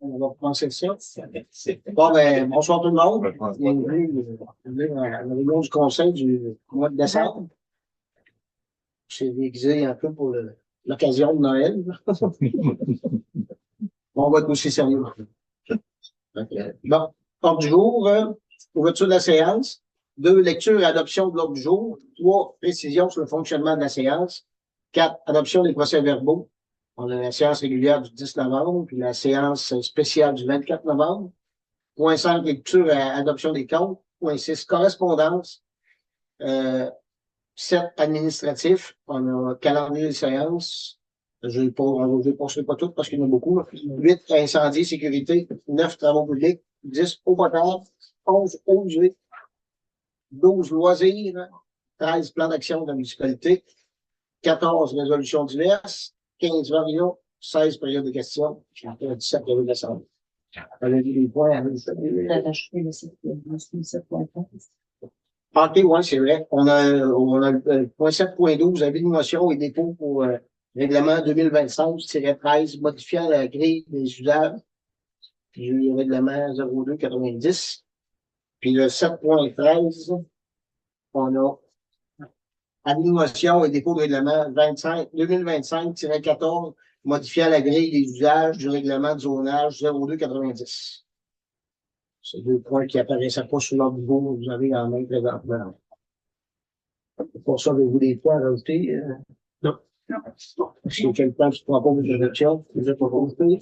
On va commencer ça. Bon, ben, bonsoir tout le monde. Bienvenue à la réunion du conseil du mois de décembre. C'est déguisé un peu pour l'occasion de Noël. On va être aussi sérieux. Bon, ordre du jour, ouverture de la séance. 2, lecture et adoption de l'ordre du jour. 3, précision sur le fonctionnement de la séance. 4, adoption des procès-verbaux. On a la séance régulière du 10 novembre, puis la séance spéciale du 24 novembre. Point 5, lecture et adoption des comptes. Point 6, correspondance. 7, administratif. On a calendrier de séance. Je ne poursuis pas toutes parce qu'il y en a beaucoup. 8, incendie, sécurité. 9, travaux publics. 10, eau potable. 11, eau usée. 12, loisirs. 13, plan d'action de la municipalité. 14, résolutions diverses. 15, variants. 16, période de questions. 17, période de décembre. Les points à OK, oui, c'est vrai. On a le point 7.12, avis de motion et dépôt pour règlement 2025-13, modifiant la grille des usages. Puis le règlement 0290. Puis le 7.13, on a avis de motion et dépôt de règlement 2025-14, modifiant la grille des usages du règlement de zonage 0290. C'est 2 points qui apparaissaient pas sur l'ordre du jour que vous avez en main présentement. Pour ça, avez-vous des points à rajouter? Non. Est-ce que quelqu'un qui propose une adoption? Vous êtes proposé?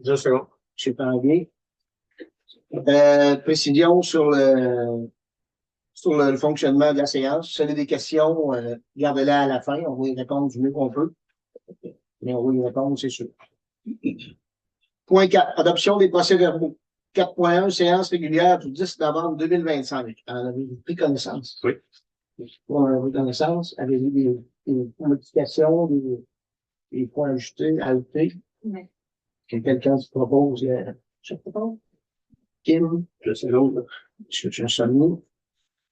Juste là. C'est pas bien. Précision sur le fonctionnement de la séance. Si vous avez des questions, gardez-les à la fin. On va y répondre du mieux qu'on peut. Mais on va y répondre, c'est sûr. Point 4. Adoption des procès-verbaux. 4.1, séance régulière du 10 novembre 2025. En avez-vous pris connaissance? Oui. Pour avoir connaissance, avez-vous des modifications, des points ajoutés? Oui. Quelqu'un qui propose? Je propose. Kim? Je sais l'autre. Je sais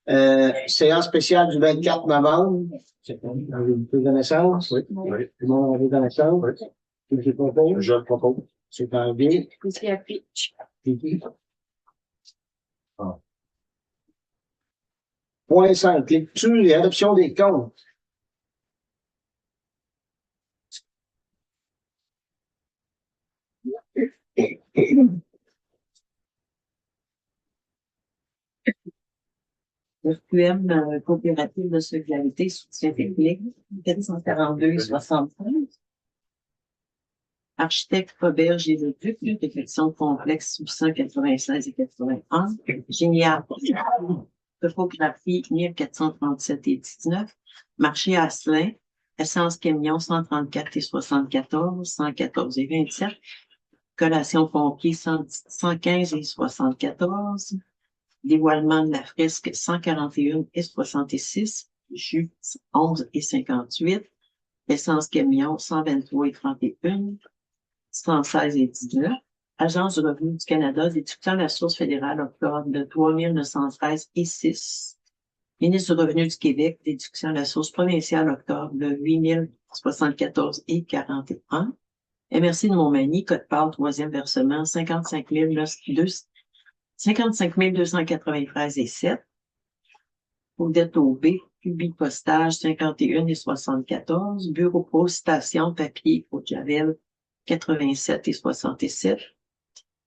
le séance spéciale du 24 novembre. Avez-vous pris connaissance? Oui. Oui. Tout le monde a pris connaissance? Oui. Je propose? Je le propose. C'est pas bien. Aussi à pitch. Ah. Point 5, lecture et adoption des comptes. FQM, coopérative de solidarité, soutien technique, 442,75. Architecte Robert Géluduc, réflexion complexe 896 et 81. Génial. Topographie 1437 et 19. Marché Asselin. Essence camion 134 et 74, 114 et 27. Collation pompier 115 et 74. Dévoilement de la fresque 141 et 66. Jus 11 et 58. Essence camion 123 et 31. 116 et 19. Agence du revenu du Canada, déduction de la source fédérale octobre de 3 913 et 6. Ministre du revenu du Québec, déduction de la source provinciale octobre de 8 074 et 41. MRC de Montmagny, code-part, troisième versement, 55 293 et 7. Odette Aubé, public postage, 51 et 74. Bureau poste, station, papier, Côte-Javel, 87 et 67.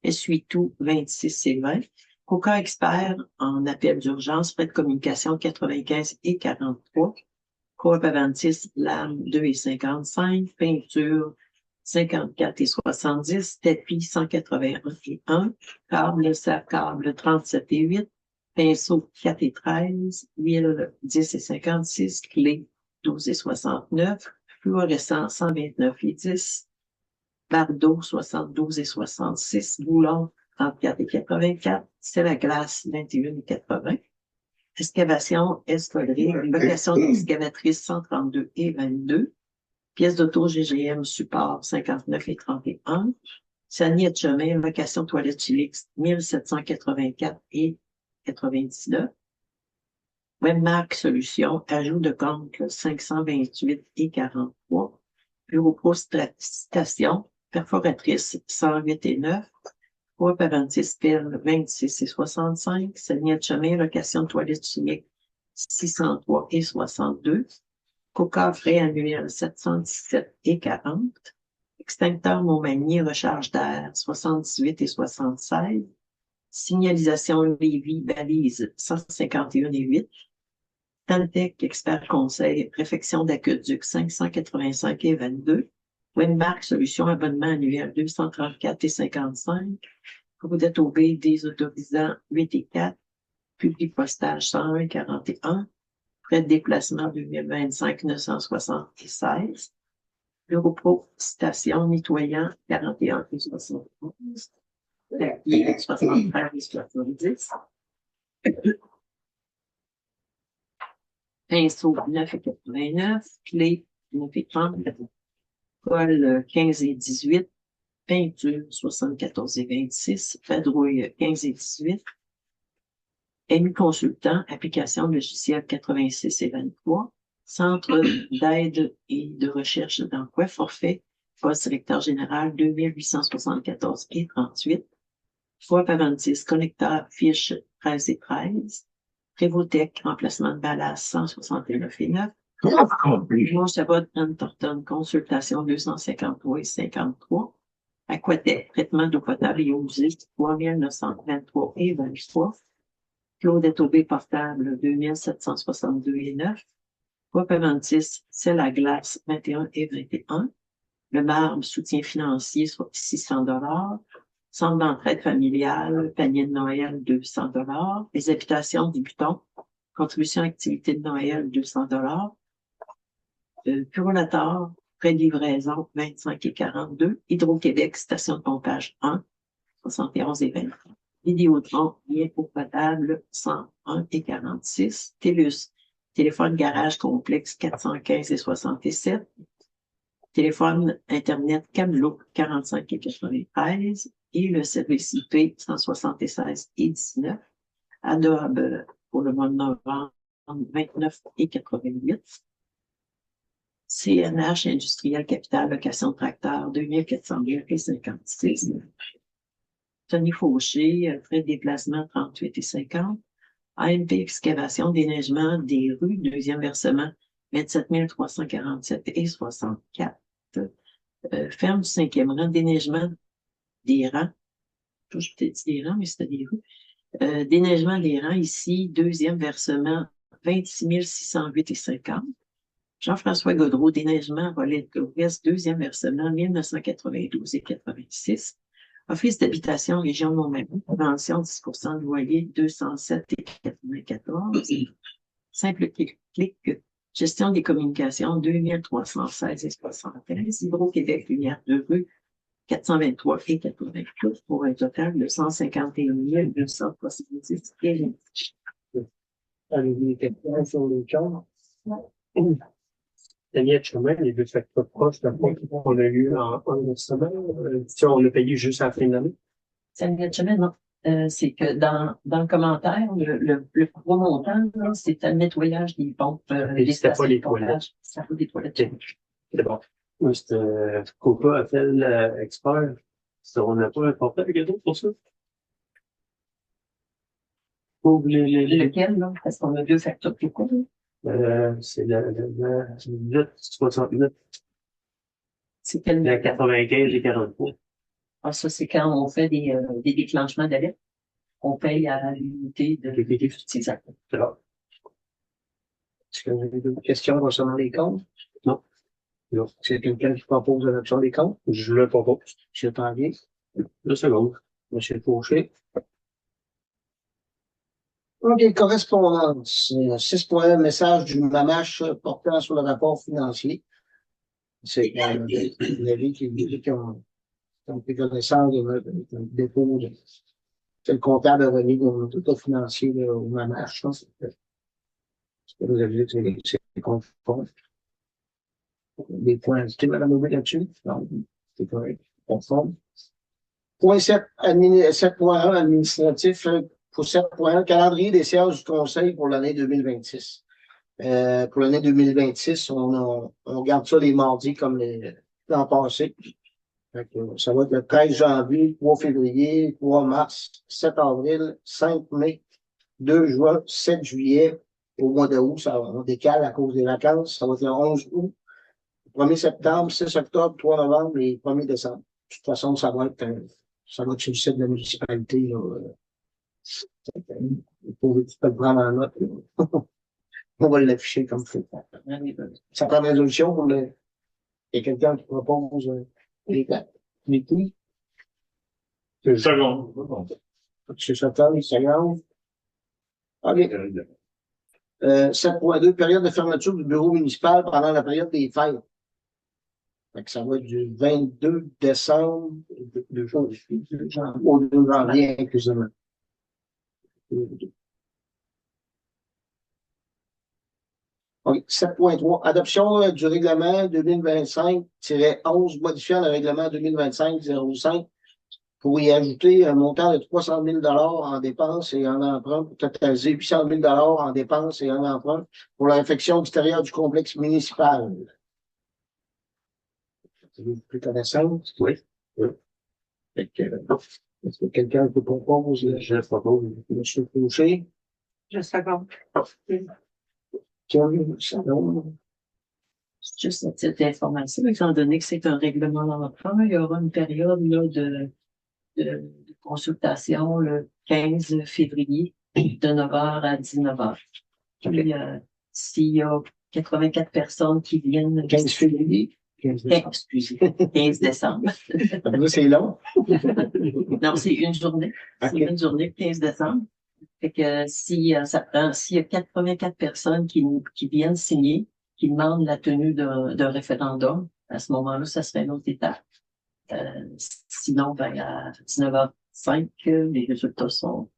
Essuie-tout, 26 et 20. Coca Expert en appel d'urgence, frais de communication 95 et 43. Coop Aventis, lame 2 et 55. Peinture 54 et 70. Tapis 181 et 1. Câble, câble 37 et 8. Pinceau 4 et 13. Huile 10 et 56. Clé 12 et 69. Fluorescent 129 et 10. Bardeau 72 et 66. Boulon 34 et 84, c'est la glace 21 et 80. Excavation, escadrille, location d'excavatrice 132 et 22. Pièce d'auto GGM support 59 et 31. Sanier de chemin, location toilette chilique 1784 et 99. Webmark Solutions, ajout de compte 528 et 43. Bureau Pro Station, perforatrice 108 et 9, Four Parentis Pelle 26 et 65, Seigneur Chemin, location de toilettes chimiques 603 et 62, Coca frais annuel 717 et 40, extincteur Montmagny, recharge d'air 78 et 76, signalisation Lévis, balise 151 et 8, Tantec, expert conseil, réfection d'aqueduc 585 et 22, Winmark, solution abonnement annuel 234 et 55, Caudette OB, désautorisant 8 et 4, public postage 101 et 41, frais de déplacement 2025 976, Bureau pro, station nettoyant 41 et 71, papier 73 et 70, pinceau 9 et 89, clé 9 et 30, colle 15 et 18, peinture 74 et 26, vadrouille 15 et 18, ému consultant, application logicielle 86 et 23, centre d'aide et de recherche d'emploi, forfait, poste directeur général 2874 et 38, Four Parentis, connecteur, fiche 13 et 13, Prévotech, remplacement de ballast 169 et 9, Monchabot, Anne Thornton, consultation 253 et 53, Aquatec, traitement d'eau potable et eau usée 3923 et 23, Claudette Aubé, portable 2762 et 9, Four Parentis, sel à glace 21 et 21, le marbre, soutien financier soit 600 $, centre d'entraide familiale, panier de Noël 200 $, les habitations du Buton, contribution activité de Noël 200 $, Purolator, frais de livraison 25 et 42, Hydro-Québec, station de pompage 1, 71 et 20. Vidéotron, lien eau potable 101 et 46, TELUS, téléphone garage complexe 415 et 67, téléphone Internet Camelot 45 et 93, et le service IP 176 et 19, Adobe pour le mois de novembre 29 et 88, CNH Industriel Capital Location de Tracteur 2402 et 56, Tony Fauché, frais de déplacement 38 et 50, AMP Excavation Déneigement des rues, deuxième versement 27 347 et 64, ferme du cinquième rang, déneigement des rangs, je peut-être dit des rangs, mais c'était des rues, déneigement des rangs ici, deuxième versement 26 608 et 50, Jean-François Godreau, déneigement relais de l'Ouest, deuxième versement 1992 et 86, Office d'habitation Région de Montmagny, convention 10% de loyer 207 et 94, simple clic, gestion des communications 2316 et 75, Hydro-Québec Lumière de rue 423 et 88 pour un total de 151 270 et 20. Avez-vous des questions sur les champs? Daniel Chemin, les deux factures proches de la fois qu'on a eu en semaine, si on l'a payé juste à la fin de l'année. Daniel Chemin, non. C'est que dans le commentaire, le plus gros montant, c'est un nettoyage des pompes. C'était pas les toilettes. C'était pas des toilettes. C'est bon. Moi, c'était Copa appelle expert. On n'a pas un portable cadeau pour ça? Lequel, là? Parce qu'on a deux factures plus courtes. C'est la 869. C'est quel? La 95 et 43. Ah, ça, c'est quand on fait des déclenchements d'alerte. On paye à l'unité de l'utilisateur. C'est bon. Est-ce que vous avez d'autres questions concernant les comptes? Non. Non. C'est quelqu'un qui propose l'adoption des comptes? Je le propose. Monsieur Tanguay, 2 secondes. Monsieur Fauché. OK, correspondance. 6.1, message du MAMACH portant sur le rapport financier. C'est l'avis qui ont pris connaissance de dépôt de. C'est le comptable a remis le résultat financier au MAMACH. Je pense que vous avez dit que c'est conforme. Des points indiqués, Mme Aubé, là-dessus? Non, c'est correct. Conforme. Point 7.1 administratif. Pour 7.1, calendrier des séances du Conseil pour l'année 2026. Pour l'année 2026, on garde ça les mardis comme l'an passé. Fait que ça va être le 13 janvier, 3 février, 3 mars, 7 avril, 5 mai, 2 juin, 7 juillet. Au mois d'août, on décale à cause des vacances. Ça va être le 11 août, 1er septembre, 6 octobre, 3 novembre et 1er décembre. De toute façon, ça va être sur le site de la municipalité. Là. Il faut que tu peux le prendre en note. On va l'afficher comme il faut. Ça prend une résolution pour le. Il y a quelqu'un qui propose les dates. Les prix. Seconde. M. Sutton, seconde. OK. 7.2, période de fermeture du bureau municipal pendant la période des fêtes. Fait que ça va être du 22 décembre au 2 janvier inclusivement. Okay. 7.3, adoption du règlement 2025-11 modifiant le règlement 2025-05 pour y ajouter un montant de 300 000 en dépenses et en emprunt pour totaliser 800 000 en dépenses et en emprunt pour la réfection extérieure du complexe municipal. Avez-vous plus connaissance? Oui. Est-ce que quelqu'un peut proposer? Je propose. M. Fauché? Je seconde. Juste à titre d'information, étant donné que c'est un règlement d'emprunt, il y aura une période là, de consultation le 15 février de 9h à 19h. Puis, s'il y a 84 personnes qui viennent... 15 février? 15 décembre. Excusez, 15 décembre. C'est long. Non, c'est une journée. C'est Okay. une journée, 15 décembre. Fait que s'il y a 84 personnes qui viennent signer, qui demandent la tenue d'un référendum, à ce moment-là, ça serait une autre étape. Sinon, ben, à 19h05, les résultats sont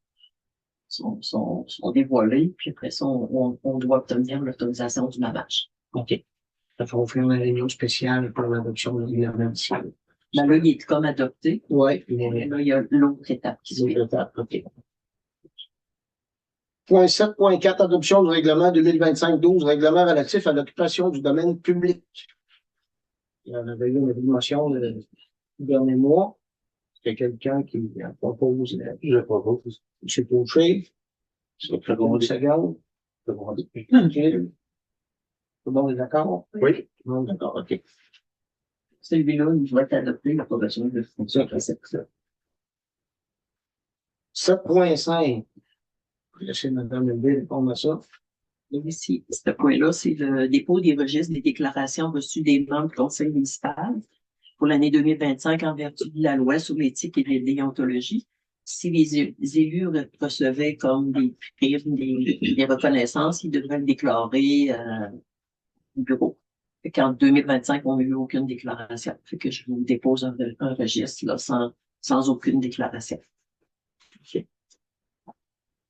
dévoilés, puis après ça, on doit obtenir l'autorisation du mamage. OK. Il faut faire une réunion spéciale pour l'adoption du gouvernement ici. Ben là, il est comme adopté. Oui. Mais là, il y a l'autre étape qui suit. OK. Point 7.4, adoption du règlement 2025-12, règlement relatif à l'occupation du domaine public. Il y en avait eu une évaluation le dernier mois. Il y a quelqu'un qui propose. Je propose. M. Fauché. C'est très bon. Seconde. OK. Tout le monde est d'accord? Oui. Tout le monde est d'accord, OK. Celui-là, il doit être adopté, il n'a pas besoin de fonction. 7.5. Je vais laisser Mme Lebé répondre à ça. Ici, ce point-là, c'est le dépôt des registres des déclarations reçues des membres du conseil municipal pour l'année 2025 en vertu de la loi sur l'éthique et la déontologie. Si les élus recevaient comme des primes, des reconnaissances, ils devraient le déclarer au bureau. Fait qu'en 2025, on n'a eu aucune déclaration. Fait que je vous dépose un registre là, sans aucune déclaration. Okay.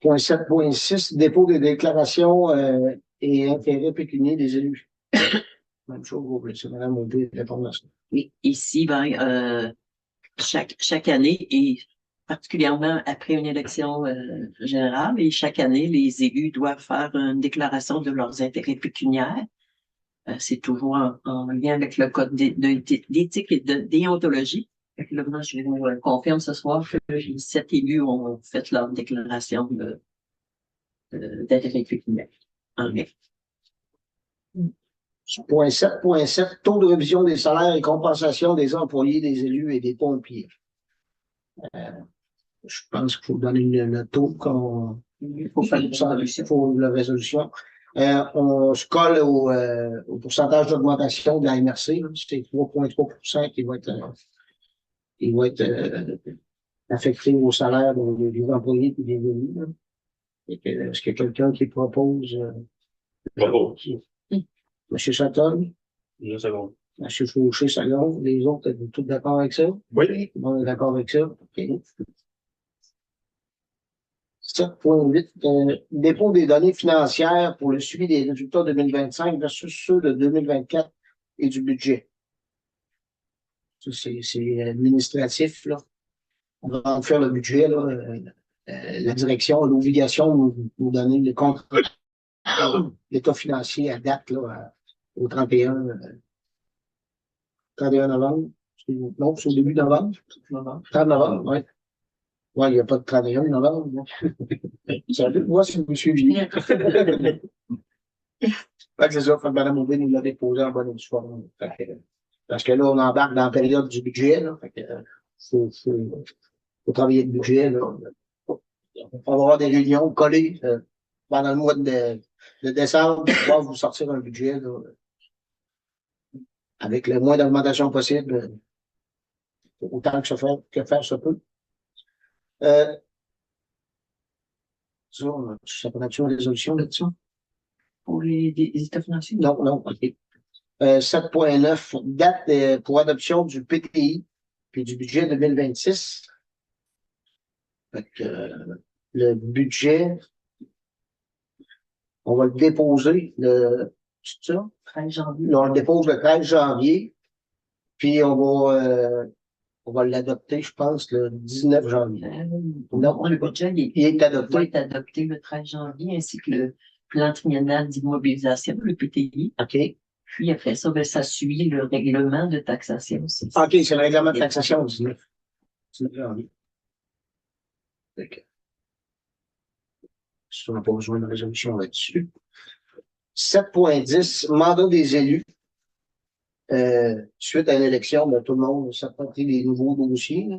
Point 7.6, dépôt des déclarations et intérêts pécuniaires des élus. Même chose, vous voulez, c'est Mme Audrey répondre à ça. Oui, ici, ben, chaque année, et particulièrement après une élection générale, et chaque année, les élus doivent faire une déclaration de leurs intérêts pécuniaires. C'est toujours en lien avec le code d'éthique et de déontologie. Fait que là, moi, je vous confirme ce soir que les 7 élus ont fait leur déclaration d'intérêts pécuniaires. En mai. Point 7.7, taux de révision des salaires et compensation des employés, des élus et des pompiers. Je pense qu'il faut donner le taux qu'on... Il faut faire une résolution. Il faut la résolution. On se colle au pourcentage d'augmentation de la MRC. C'est 3,3% qui va être affecté au salaire des employés et des élus. Est-ce qu'il y a quelqu'un qui propose? Propose. M. Sutton? Je seconde. M. Fauché, seconde. Les autres, êtes-vous tous d'accord avec ça? Oui. On est d'accord avec ça? OK. 7.8, dépôt des données financières pour le suivi des résultats 2025 versus ceux de 2024 et du budget. Ça, c'est administratif, là. On va faire le budget, là. La direction a l'obligation de nous donner les comptes, l'état financier à date, là, au 31 novembre. Non, c'est au début novembre. 30 novembre, oui. Oui, il n'y a pas de 31 novembre. Ça veut voir si vous me suivez. Fait que c'est ça, fait que Mme Aubin nous l'a déposé en bonne et due forme. Parce que là, on embarque dans la période du budget, là. Fait que, faut travailler le budget, là. On va avoir des réunions collées, pendant le mois de décembre pour pouvoir vous sortir un budget, là, avec le moins d'augmentation possible, autant que faire se peut. Ça, ça peut être une résolution là-dessus? Pour les états financiers? Non, non, OK. 7.9, date pour adoption du PTI puis du budget 2026. Fait que, le budget, on va le déposer c'est ça? 13 janvier. Là, on le dépose le 13 janvier, puis on va l'adopter, je pense, le 19 janvier. Non, le budget Il est adopté. doit être adopté le 13 janvier, ainsi que le plan triennal d'immobilisation, le PTI. OK. Puis après ça, ben, ça suit le règlement de taxation aussi. OK, c'est le règlement de taxation 19. 19 janvier. OK. On n'a pas besoin de résolution là-dessus. 7.10, mandat des élus. Suite à l'élection, ben, tout le monde s'approprie des nouveaux dossiers. Là.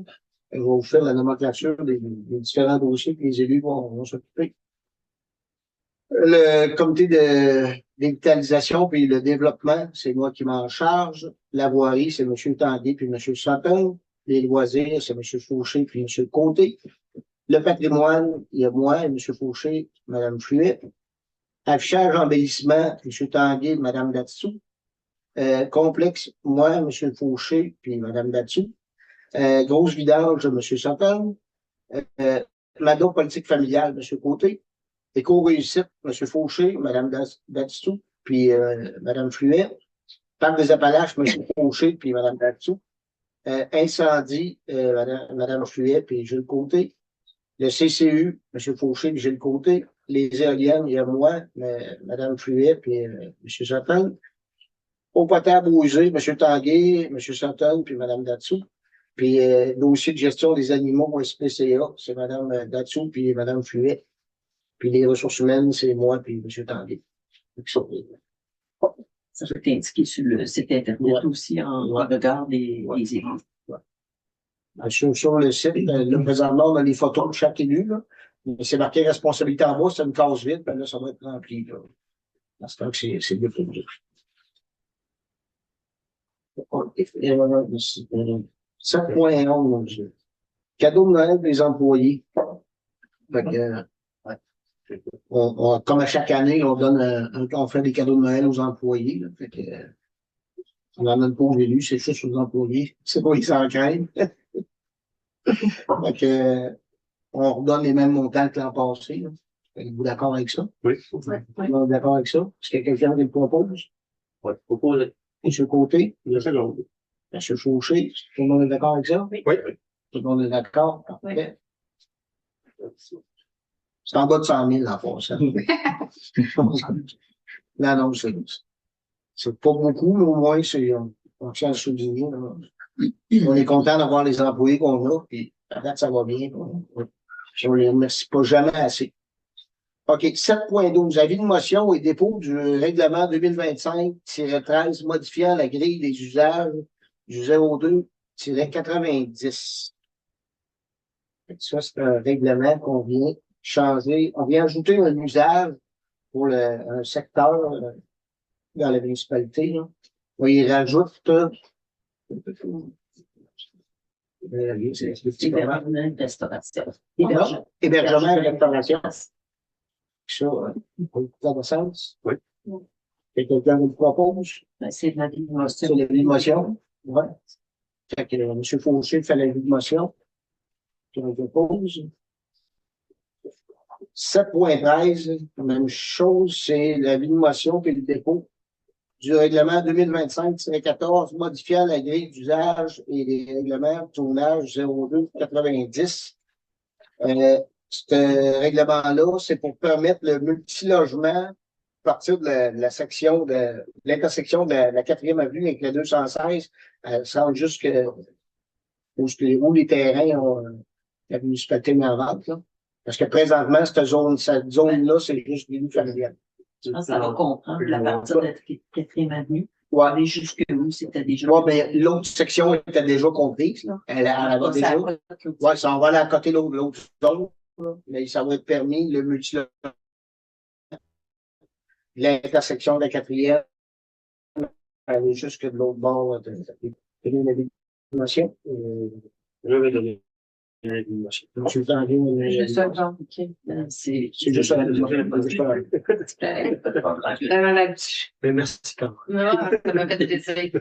On va vous faire la nomenclature des différents dossiers que les élus vont s'occuper. Le comité de dévitalisation puis le développement, c'est moi qui m'en charge. La voirie, c'est M. Tanguay puis M. Santon. Les loisirs, c'est M. Fauché puis M. Côté. Le patrimoine, il y a moi, M. Fauché, Mme Fluet. Affichage, embellissement, M. Tanguay, Mme Datsou. Complexe, moi, M. Fauché, puis Mme Datsou. Grosse vidange, M. Santon. Mado politique familiale, M. Côté. Éco-réussite, M. Fauché, Mme Datsou, puis Mme Fluet. Parc des Appalaches, M. Fauché, puis Mme Datsou. Incendie, Mme Fluet, puis Gilles Côté. Le CCU, M. Fauché, puis Gilles Côté. Les éoliennes, il y a moi, Mme Fluet, puis M. Santon. Eau potable aux usées, M. Tanguay, M. Santon, puis Mme Datsou. Puis dossier de gestion des animaux au SPCA, c'est Mme Datsou, puis Mme Fluet. Puis les ressources humaines, c'est moi, puis M. Tanguay. Ça va être indiqué sur le site Internet aussi en regard des élus. Sur le site, là, présentement, on a les photos de chaque élu, là. C'est marqué responsabilité en bas, c'est une case vide, ben là, ça va être rempli, là. Dans ce temps que c'est déposé. 7.11. Cadeau de Noël des employés. Fait que, comme à chaque année, on fait des cadeaux de Noël aux employés, là. Fait que, on en donne pas aux élus, c'est juste aux employés. C'est pas, ils s'en craignent. Fait que, on redonne les mêmes montants que l'an passé, là. Êtes-vous d'accord avec ça? Oui. On est d'accord avec ça? Est-ce qu'il y a quelqu'un qui le propose? Oui, proposer. M. Côté? Je sais donc. M. Fauché? Tout le monde est d'accord avec ça? Oui. Oui. Tout le monde est d'accord? Parfait. C'est en bas de 100 000 en passant. Non, c'est pas beaucoup, mais au moins, on tient à le souligner, là. On est content d'avoir les employés qu'on a, puis à date, ça va bien. Je ne les remercie pas jamais assez. OK, 7.12. Avis de motion et dépôt du règlement 2025-13 modifiant la grille des usages du 02-90. Ça, c'est un règlement qu'on vient changer. On vient ajouter un usage pour un secteur dans la municipalité, là. Il rajoute Hébergement et restauration. hébergement et restauration. Ça, ça a sens? Oui. Quelqu'un vous le propose? Ben, c'est de la C'est motion. la vie de motion? Oui. Fait que M. Fauché fait la vie de motion. Je le propose. 7.13, même chose, c'est la vie de motion et le dépôt du règlement 2025-14 modifiant la grille d'usage et les règlements de tournage 02-90. Ce règlement-là, c'est pour permettre le multilogement partir de la section de l'intersection de la 4e avenue avec la 216, ça rend où les terrains ont la municipalité mis en vente, là. Parce que présentement, cette zone-là, c'est juste des familiales. Je pense que ça va comprendre la partie de la 4e avenue. Ouais. Aller jusque où c'était déjà. Ouais, mais l'autre section était déjà comprise, là. Elle avait déjà. Ouais, ça en va aller à côté de l'autre zone, là. Mais ça va être permis, le l'intersection de la 4e, aller jusque de l'autre bord de l'animation. Je vais donner l'animation. Je vous en donne Juste ça, genre, OK. C'est juste ça. Mais merci quand même. Non, ça m'a fait plaisir.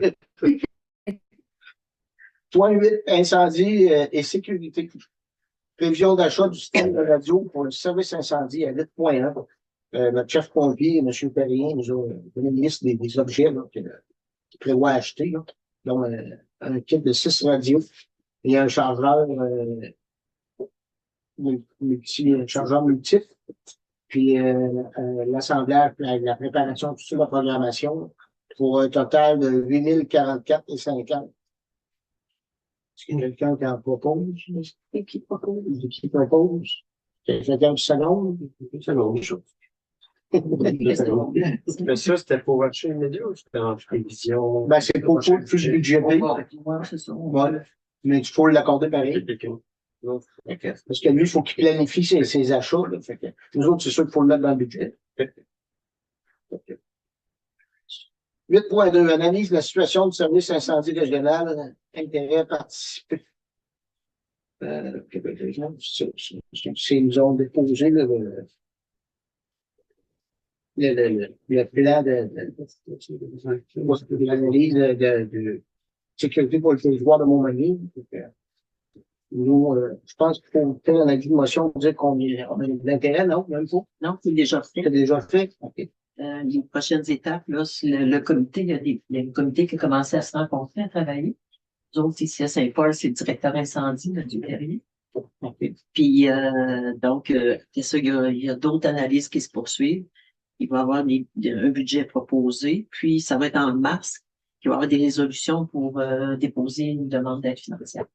Point 8, incendie et sécurité. Prévision d'achat du système de radio pour le service incendie à 8.1. Notre chef pompier, M. Perrien, nous a donné une liste des objets qu'il prévoit acheter, là, dont un kit de 6 radios et un chargeur chargeur multiple, puis l'assemblage, la préparation, toute la programmation, pour un total de 8044,50. Est-ce qu'il y a quelqu'un qui en propose? Qui propose? Qui propose? Quelqu'un de seconde? Une seconde, chose. Mais ça, c'était pour acheter immédiat ou c'était en prévision? Ben, c'est pour plus budgété. Ouais, c'est ça. Ouais. Mais il faut l'accorder pareil. Parce que lui, il faut qu'il planifie ses achats, là. Fait que nous autres, c'est sûr qu'il faut le mettre dans le budget. 8.2. Analyse la situation du service incendie régional. Intérêt à participer. C'est nous ont déposé le plan de l'analyse de sécurité pour le territoire de Montmagny. Nous, je pense qu'il faut faire un avis de motion pour dire qu'on a de l'intérêt, non? Même pas? Non, c'est déjà fait. C'est déjà fait? OK. Les prochaines étapes, là, le comité, il y a un comité qui a commencé à se rencontrer, à travailler. Nous autres, ici à Saint-Paul, c'est le directeur incendie là, du Perrier. Puis, donc, c'est ça, il y a d'autres analyses qui se poursuivent. Il va y avoir un budget proposé, puis ça va être en mars qu'il va y avoir des résolutions pour déposer une demande d'aide financière.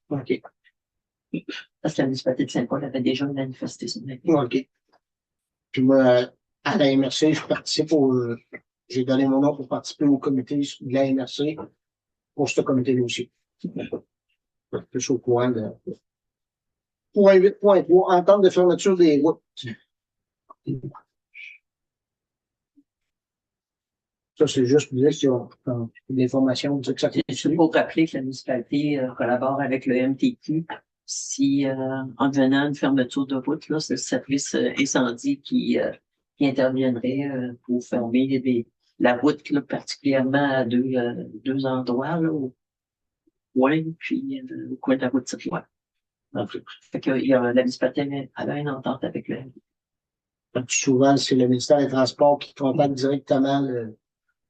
OK. Parce que la municipalité de Saint-Paul avait déjà manifesté son avis. OK. Puis moi, à la MRC, je participe j'ai donné mon nom pour participer au comité de la MRC pour ce comité-là aussi. Je suis au courant de. Point 8.3, entente de fermeture des routes. Ça, c'est juste pour dire qu'il y a des informations, dire que ça C'est pour rappeler que la municipalité collabore avec le MTQ. Si, en devenant une fermeture de route, là, c'est le service incendie qui interviendrait pour fermer la route, là, particulièrement à deux endroits, là, au coin, puis au coin de la route Tiroir. Fait que la municipalité a une entente avec le MTQ. Souvent, c'est le ministère des Transports qui contacte directement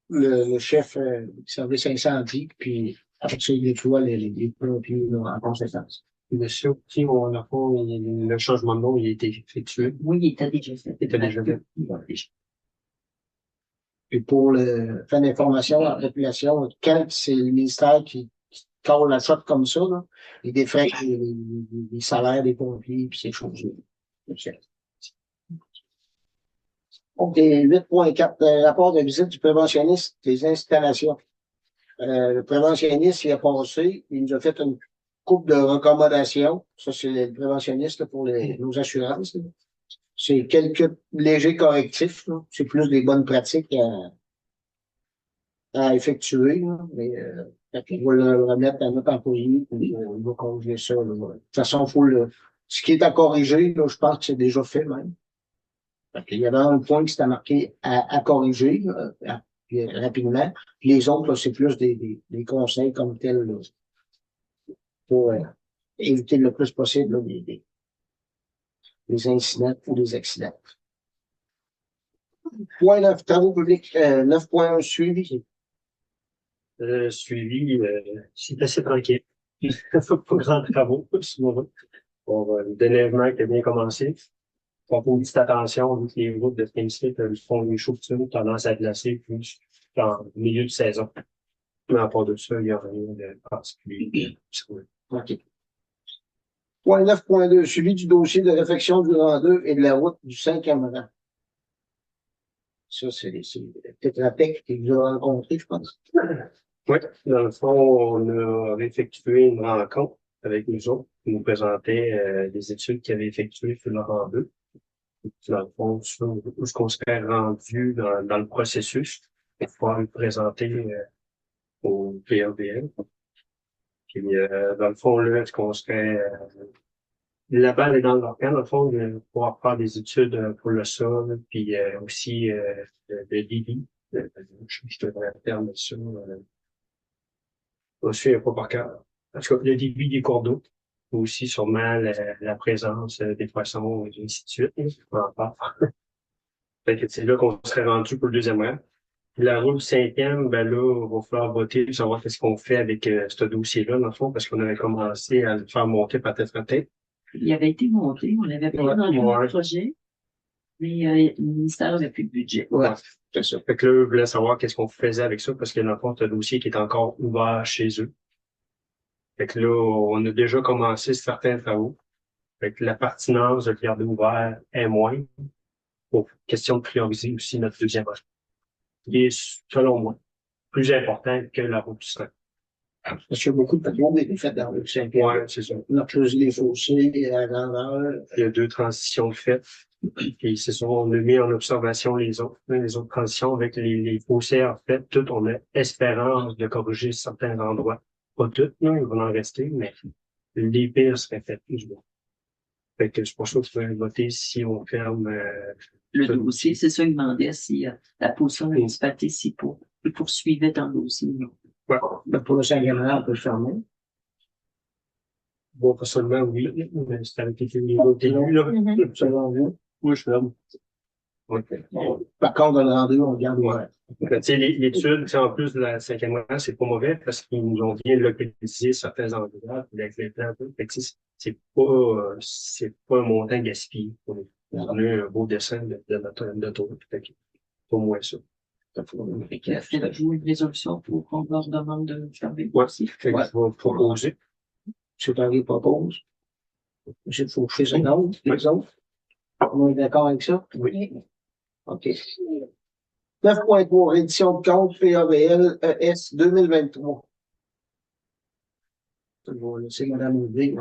le chef du service incendie, puis après ça, il déploie les pompiers en conséquence. Le surtout, on a pas, le changement de nom, il a été effectué. Oui, il était déjà fait. Il était déjà fait. Puis pour le faire d'information à la population, quand c'est le ministère qui colle la shot comme ça, là, il défraie les salaires des pompiers puis ces choses-là. OK, 8.4, rapport de visite du préventionniste des installations. Le préventionniste, il a passé, il nous a fait une couple de recommandations. Ça, c'est le préventionniste là, pour nos assurances. Là. C'est quelques légers correctifs. Là. C'est plus des bonnes pratiques à effectuer. Là. Mais on va le remettre à notre employé et on va corriger ça. Là. De toute façon, ce qui est à corriger, là, je pense que c'est déjà fait même. Il y avait un point qui s'était marqué à corriger rapidement. Puis les autres, là, c'est plus des conseils comme tels là, pour éviter le plus possible là, les incidents ou les accidents. Point 9, travaux publics, 9.1 suivi. Suivi, c'est assez tranquille. Pas grand travaux, ce moment. Bon, le déneigement qui a bien commencé. faut une petite attention, vu que les routes de Princeton font les chauds ont tendance à glacer plus en milieu de saison. Mais à part de ça, il n'y a rien de particulier. OK. Point 9.2, suivi du dossier de réfection du rang 2 et de la route du 5e rang. Ça, c'est peut-être la PEC qui vous a rencontré, je pense. Oui, dans le fond, on a effectué une rencontre avec nous autres qui nous présentait des études qu'ils avaient effectuées sur le rang 2. Dans le fond, où ce qu'on serait rendu dans le processus pour pouvoir le présenter au PRBL. Puis, dans le fond, là, est-ce qu'on serait la balle est dans leur camp, dans le fond, de pouvoir faire des études pour le sol, puis aussi de débit. Je devrais terme ça. Aussi, pas par cœur. En tout cas, le débit des cours d'eau, aussi sûrement la présence des poissons, et ainsi de suite. Fait que c'est là qu'on serait rendu pour le deuxième rang. La route du 5e, ben là, il va falloir voter pour savoir qu'est-ce qu'on fait avec ce dossier-là, dans le fond, parce qu'on avait commencé à le faire monter peut-être à tête. Il avait été monté, on avait présenté un projet, mais le ministère n'avait plus de budget. Ouais, c'est ça. Fait que là, je voulais savoir qu'est-ce qu'on faisait avec ça, parce que dans le fond, c'est un dossier qui est encore ouvert chez eux. Fait que là, on a déjà commencé certains travaux. Fait que la pertinence de le garder ouvert est moindre. Pour question de prioriser aussi notre deuxième rang. Qui est, selon moi, plus important que la route du 5. Parce qu'il y a beaucoup de patrouilles qui ont été faites dans le 5e. Ouais, c'est ça. On a creusé les fossés, la grandeur. Il y a 2 transitions faites. Et c'est ça, on a mis en observation les autres transitions avec les fossés en fait. Toutes, on a espérance de corriger certains endroits. Pas toutes, non, il va en rester, mais les pires seraient faits plus bon. Fait que c'est pour ça que je peux voter si on ferme le dossier. C'est ça, il demandait si la position de la municipalité s'y poursuivait dans le dossier. Ouais. Ben, pour le 5e rang, on peut le fermer. Bon, pas seulement, oui, mais c'est avec les niveaux début, là. Selon vous. Oui, je ferme. Okay. Par contre, dans le rang 2, on le garde ouvert. Tu sais, l'étude, en plus de la 5e rang, c'est pas mauvais parce qu'ils nous ont bien localisé certains endroits avec les plans. Fait que c'est pas un montant gaspillé. On a un beau dessin de notre d'autoroute. Fait que pour moi, ça. Faites-vous une résolution pour qu'on leur demande de fermer? Ouais, fait que je vais proposer. M. Tanguay propose. M. Fauché, c'est l'autre. Les autres. On est d'accord avec ça? Oui. OK. 9.3, réédition de compte PAVL ES 2023. Je vais laisser Mme Ouvry.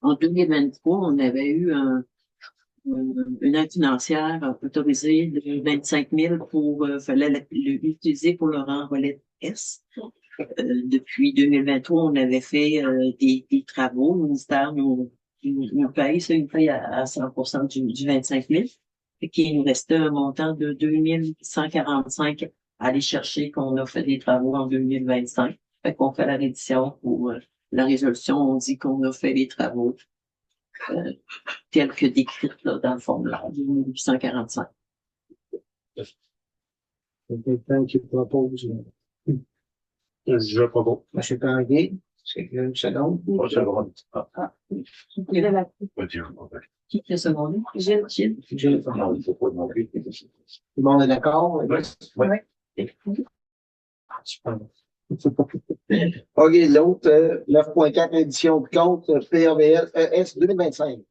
En 2023, on avait eu une aide financière autorisée de 25 000 pour, fallait l'utiliser pour le rang relais S. Depuis 2023, on avait fait des travaux. Le ministère nous paye, ça, il nous paye à 100% du 25 000. Et qu'il nous restait un montant de 2145 à aller chercher, qu'on a fait des travaux en 2025. Fait qu'on fait la reddition pour la résolution. On dit qu'on a fait les travaux tels que décrits là, dans le formulaire 1845. C'est quelqu'un qui propose. Je propose. M. Tanguay, c'est une seconde. Qui fait seconder? Gilles. Gilles. Tout le monde est d'accord? Oui. OK, l'autre, 9.4, édition de compte PAVL ES 2025.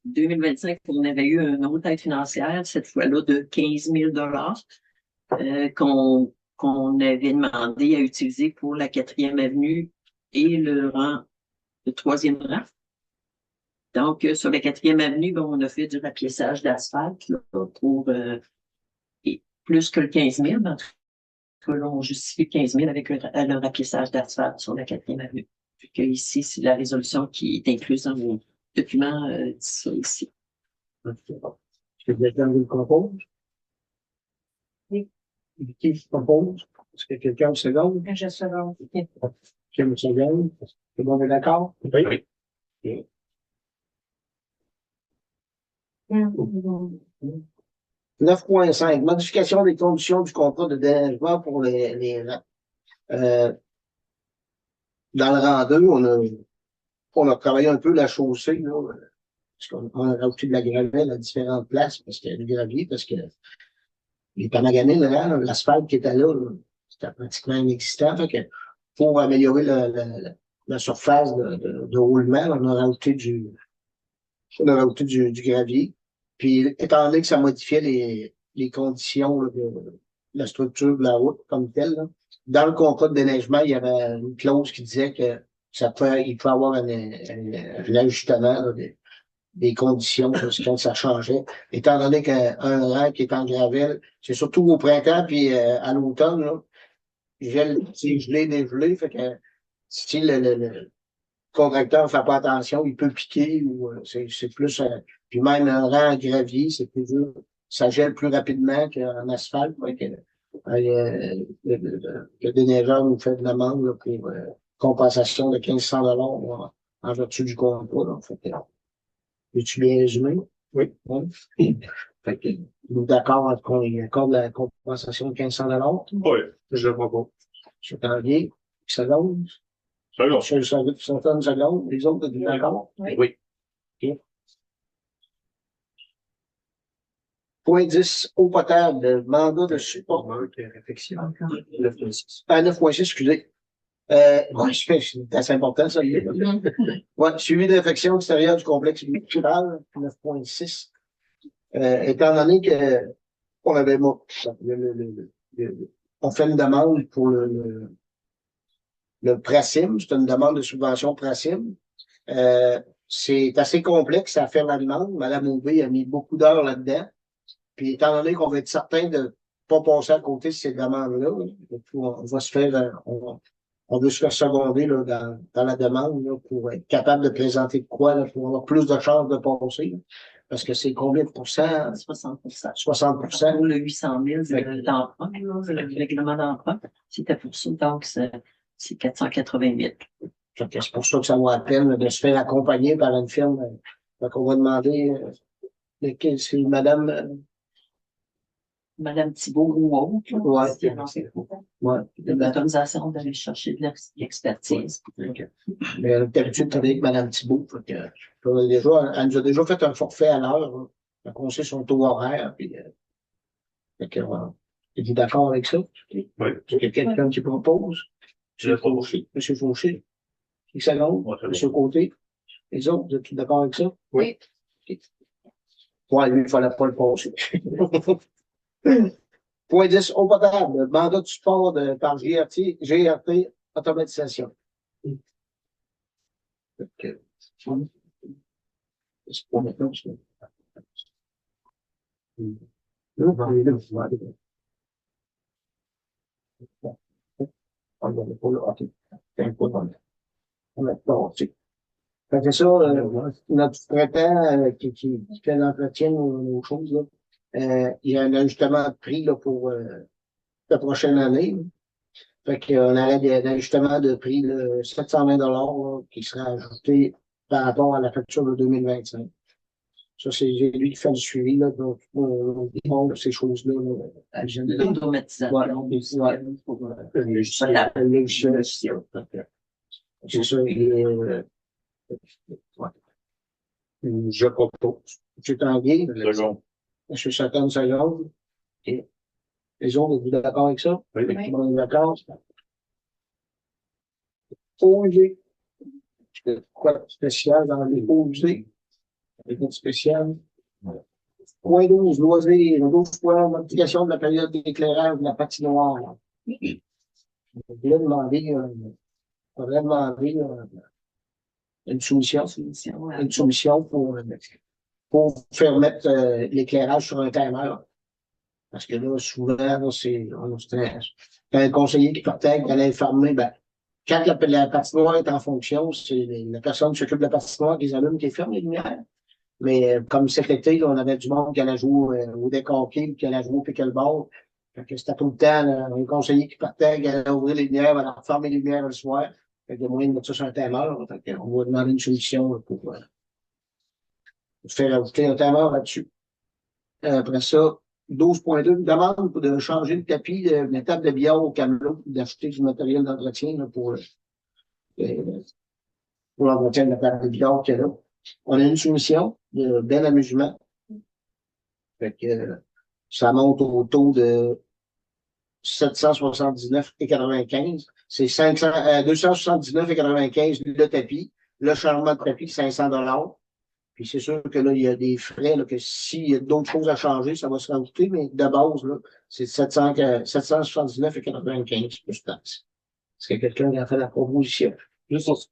2025, on avait eu une autre aide financière, cette fois-là de 15 000 qu'on avait demandé à utiliser pour la 4e avenue et le 3e rang. Donc, sur la 4e avenue, ben, on a fait du rapiessage d'asphalte pour plus que le 15 000. En tout cas, là, on justifie 15 000 avec le rapiessage d'asphalte sur la 4e avenue. Puis que ici, c'est la résolution qui est incluse dans vos documents ça ici. Est-ce que quelqu'un vous le propose? Oui. Qui propose? Est-ce que quelqu'un me seconde? Je seconde. Quelqu'un me seconde? Tout le monde est d'accord? Oui. 9.5, modification des conditions du contrat de déneigement pour les rangs. Dans le rang 2, on a On a travaillé un peu la chaussée, là, parce qu'on a rajouté de la gravelle à différentes places, parce que le gravier, parce que les panaganés, là, l'asphalte qui était là, c'était pratiquement inexistant. Fait que pour améliorer la surface de roulement, on a rajouté du gravier. Puis, étant donné que ça modifiait les conditions là, de la structure de la route comme telle, là, dans le contrat de déneigement, il y avait une clause qui disait que il peut y avoir un ajustement là, des conditions quand ça changeait. Étant donné qu'un rang qui est en gravelle, c'est surtout au printemps puis à l'automne, là, c'est gelé, dégelé, fait que si le contracteur ne fait pas attention, il peut piquer ou c'est plus puis même un rang en gravier, c'est plus dur. Ça gèle plus rapidement qu'en asphalte. Fait que, le déneigeur nous fait de l'amende là, pour compensation de 1500 $ en vertu du contrat. Là. Fait que, es-tu bien résumé? Oui. Oui. Fait que, nous d'accord qu'on y accorde la compensation de 1500 $. Oui. Je le propose. Je t'en viens. Seconde. C'est bon. Je une seconde. Les autres, êtes-vous d'accord? Oui. Oui. OK. Point 10, eau potable, mandat de support. Manque de réflexion. Encore. 9.6. 9.6, excusez. Ouais, c'est assez important, ça. Ouais, suivi d'infection extérieure du complexe municipal, 9.6. Étant donné que on avait, on fait une demande pour le PRACIM, c'est une demande de subvention PRACIM. C'est assez complexe à faire la demande. Madame Aubé a mis beaucoup d'heures là-dedans. Puis, étant donné qu'on va être certain de ne pas passer à côté de ces demandes-là, on va se faire, on veut se faire seconder là, dans la demande là, pour être capable de présenter de quoi, là, pour avoir plus de chances de passer. Là. Parce que c'est combien de pourcents? 60%. 60%. Pour le 800 000 d'emprunt, le règlement d'emprunt, c'était pour ça. Donc, c'est 480 000. C'est pour ça que ça vaut la peine de se faire accompagner par une firme. Donc, on va demander, c'est Madame Thibault ou autre. Ouais. Si elle en fait pas. Ouais. L'autorisation d'aller chercher de l'expertise. Mais elle a l'habitude de travailler avec Mme Thibault. Fait que, elle nous a déjà fait un forfait à l'heure. Hein. Donc, on sait son taux horaire. Puis, fait que, êtes-vous d'accord avec ça? Oui. Est-ce qu'il y a quelqu'un qui propose? Je propose. Monsieur Fauché. Seconde. Ouais, c'est bon. Monsieur Côté. Les autres, vous êtes d'accord avec ça? Oui. Ouais, lui, il ne fallait pas le passer. Point 10, eau potable, mandat de support par GRT, automatisation. C'est pas maintenant, ça. Fait que ça, notre traitant qui fait l'entretien aux choses, là, il y a un ajustement de prix là, pour la prochaine année. Fait qu'on aurait un ajustement de prix de 720 $ là, qui sera ajouté par rapport à la facture de 2025. Ça, c'est lui qui fait le suivi, là, donc, ces choses-là, elles viennent de L'automatisation. Ouais. Pour le logiciel. C'est ça, ouais. Je propose. M. Tanguay, Second. M. Satan, seconde. Et les autres, êtes-vous d'accord avec ça? Oui. Oui. On est d'accord? Posé. Quoi de spécial dans les posés? Quelque chose de spécial? Point 12, loisirs, 12 fois, modification de la période d'éclairage de la patinoire. On voudrait demander une solution pour faire mettre l'éclairage sur un timer. Parce que là, souvent, là, c'est un conseiller qui partait, qui allait fermer, ben, quand la patinoire est en fonction, c'est la personne qui s'occupe de la patinoire qui les allume, qui ferme les lumières. Mais comme cet été, là, on avait du monde qui allait jouer au décorqué, qui allait jouer au pickleball. Fait que c'était tout le temps là, un conseiller qui partait, qui allait ouvrir les lumières, allait fermer les lumières le soir. Fait que y a moyen de mettre ça sur un timer. Fait qu'on va demander une solution là, pour faire ajouter un timer là-dessus. Après ça, 12.2, demande de changer le tapis de la table de billard au camelot, d'acheter du matériel d'entretien là, pour pour l'entretien de l'appareil vidéo qu'il y a là. On a une soumission de bel amusement. Fait que, ça monte au taux de 779,95. C'est 279,95 le tapis. Le changement de tapis, 500 $. Puis c'est sûr que là, il y a des frais, là, que s'il y a d'autres choses à changer, ça va se rajouter, mais de base, là, c'est 779,95 plus taxe. Est-ce que quelqu'un a fait la proposition? Juste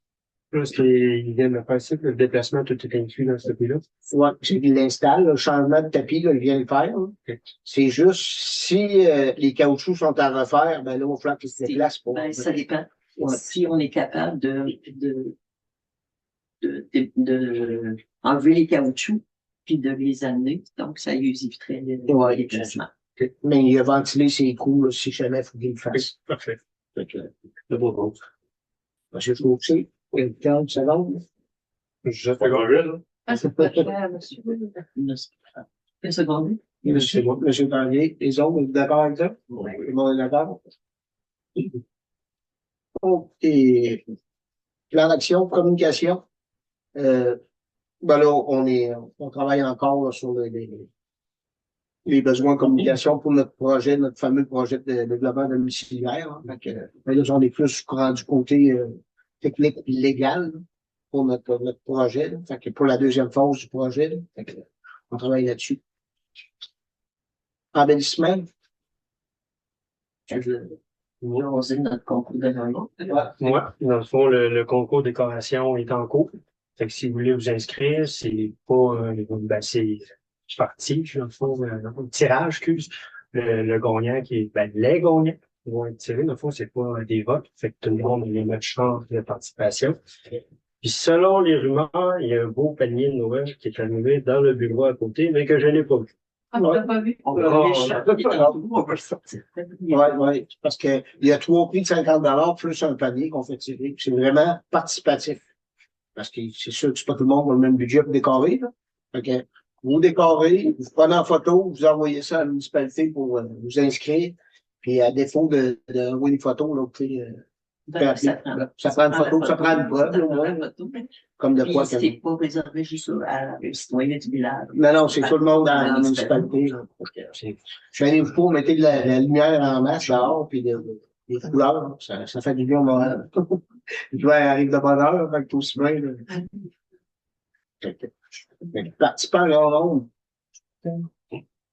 qu'il vient de me faire ça, le déplacement, tout est inclus dans ce prix-là. Ouais, c'est qu'il l'installe, le changement de tapis, là, il vient le faire. Là. Ok. C'est juste, si les caoutchoucs sont à refaire, ben là, il va falloir qu'ils se déplacent pour. Ben, ça dépend. Ouais. Si on est capable de enlever les caoutchoucs puis de les amener, donc ça éviterait les déplacements. Okay. Mais il a ventilé ses coûts, là, si jamais il faut qu'il le fasse. Parfait. Fait que, Le beau compte. monsieur Fauché, 40 secondes. Je Pas fais mauvais, là. Ah, c'est pas cher, monsieur. Une seconde. Monsieur Barnier, les autres, êtes-vous d'accord avec ça? Oui. Tout le monde est d'accord? OK. Plan d'action, communication. Ben là, on travaille encore là, sur les besoins de communication pour notre projet, notre fameux projet de développement domiciliaire. Hein. Donc, là, on est plus du côté technique et légal là, pour notre projet. Là. Fait que pour la deuxième phase du projet, là. Fait que, on travaille là-dessus. Embellissement. C'est notre concours de langue. Ouais, dans le fond, le concours décoration est en cours. Fait que si vous voulez vous inscrire, c'est pas, c'est parti, dans le fond, le tirage, excuse. Le gagnant les gagnants vont être tirés. Dans le fond, c'est pas des votes. Fait que tout le monde a les mêmes chances de participation. Puis selon les rumeurs, il y a un beau panier de Noël qui est arrivé dans le bureau à côté, mais que je n'ai pas vu. Ah, on l'a pas vu. On va les chercher on va le sortir. Oui, parce que il y a 3 prix de 50 $ plus un panier qu'on fait tirer. C'est vraiment participatif. Parce que c'est sûr que c'est pas tout le monde qui a le même budget pour décorer. Là. Fait que vous décorez, vous prenez en photo, vous envoyez ça à la municipalité pour vous inscrire. Puis à défaut d'envoyer une photo, là, vous pouvez Ça prend une photo, ça prend une preuve. Comme de quoi. C'est pas réservé juste à les citoyens du village. Non, c'est tout le monde dans la municipalité. Là. Je suis allé vous mettre de la lumière en masse dehors, puis des couleurs. Ça fait du bien au moral. L'hiver arrive de bonne heure, fait que tout aussi bien. Participants grand nombre.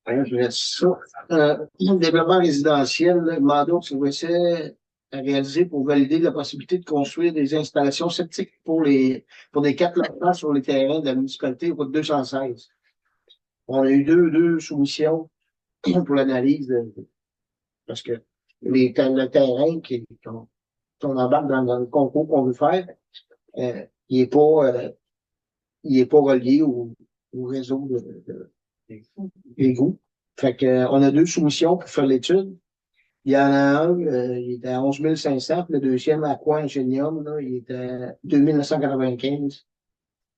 Je vais ça. Le développement résidentiel, le mandat que vous essaie à réaliser pour valider la possibilité de construire des installations septiques pour des 4 logements sur les terrains de la municipalité route 216. On a eu deux soumissions pour l'analyse parce que le terrain qu'on embarque dans le concours qu'on veut faire, il est pas relié au réseau d'égout. Fait que, on a 2 soumissions pour faire l'étude. Il y en a un, il est à 11 500, puis le deuxième, Aqua Ingenium, là, il est à 2 995,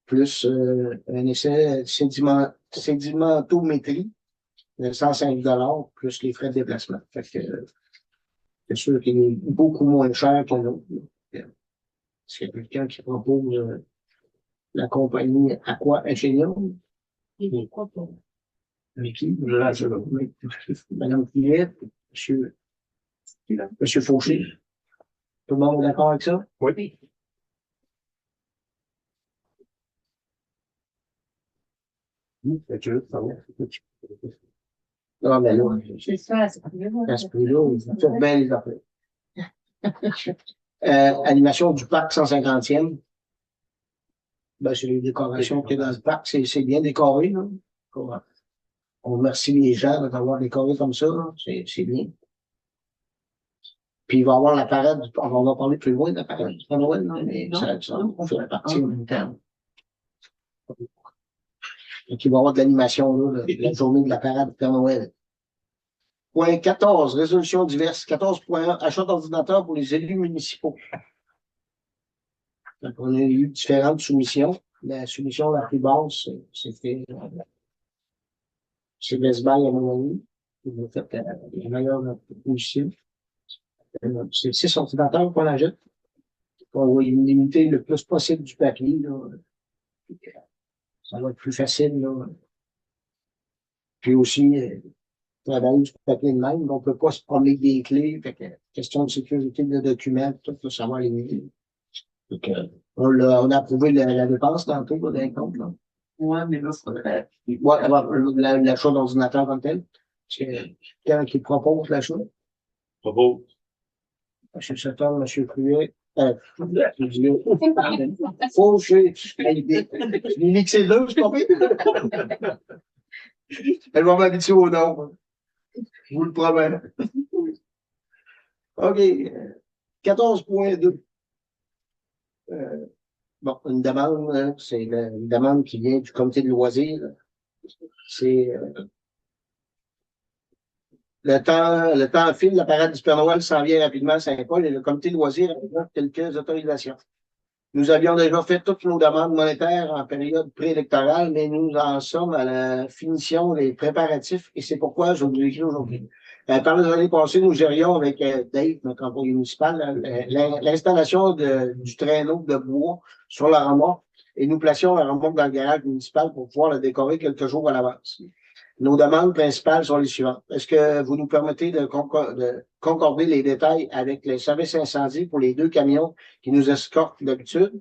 plus un essai sédimatométrie de 105 $ plus les frais de déplacement. Fait que, c'est sûr qu'il est beaucoup moins cher que l'autre. Est-ce qu'il y a quelqu'un qui propose la compagnie Aqua Ingenium? Il est quoi pour avec qui? Madame Piet, Monsieur Fauché. Tout le monde est d'accord avec ça? Oui. Non, mais là, C'est ça, à ce prix-là. à ce prix-là, ils font bien les affaires. Animation du parc 150e. Ben, c'est les décorations qu'il y a dans le parc. C'est bien décoré, là. On remercie les gens d'avoir décoré comme ça, là. C'est bien. Puis il va y avoir la parade, on va en parler plus loin de la parade du Père Noël, non, mais ça fait partie en même temps. Donc, il va y avoir de l'animation, là, la journée de la parade du Père Noël. Point 14, résolution diverse. 14.1, achat d'ordinateur pour les élus municipaux. Donc, on a eu différentes soumissions. La soumission la plus basse, c'était chez Besbail à mon ami. Il a fait la meilleure proposition. C'est 6 ordinateurs qu'on achète. On va limiter le plus possible du papier, là. Ça va être plus facile, là. Puis aussi, travailler du papier de même, on peut pas se promener avec des clés, fait que, question de sécurité de documents, tout ça, ça va limiter. Donc, on a approuvé la dépense tantôt, là, d'un compte, là. Ouais, mais là, faudrait. Ouais, l'achat d'ordinateur comme tel. Parce que, quelqu'un qui propose l'achat. Bravo. M. Sutton, M. Cruet, je dis, Fauché, je l'ai mixé deux, c'est pas pire. Elle va m'habituer au nom. Je vous le promets. OK. 14.2. Bon, une demande, hein, c'est une demande qui vient du comité de loisirs. C'est le temps file, la parade du Père Noël s'en vient rapidement à Saint-Paul et le comité de loisirs a quelques autorisations. Nous avions déjà fait toutes nos demandes monétaires en période préélectorale, mais nous en sommes à la finition des préparatifs et c'est pourquoi je vous écris aujourd'hui. Par les années passées, nous gérions avec Dave, notre employé municipal, l'installation du traîneau de bois sur la remorque et nous placions la remorque dans le garage municipal pour pouvoir la décorer quelques jours à l'avance. Nos demandes principales sont les suivantes. Est-ce que vous nous permettez de concorder les détails avec les services incendies pour les 2 camions qui nous escortent d'habitude?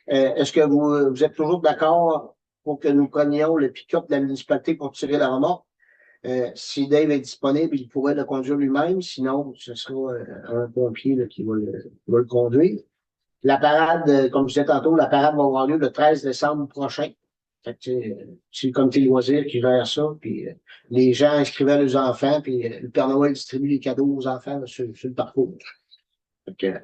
Est-ce que vous êtes toujours d'accord pour que nous prenions le pick-up de la municipalité pour tirer la remorque? Si Dave est disponible, il pourrait le conduire lui-même. Sinon, ce sera un pompier là, qui va le conduire. La parade, comme je disais tantôt, la parade va avoir lieu le 13 décembre prochain. Fait que, c'est le comité de loisirs qui gère ça, puis les gens inscrivaient leurs enfants, puis le Père Noël distribue les cadeaux aux enfants là, sur le parcours.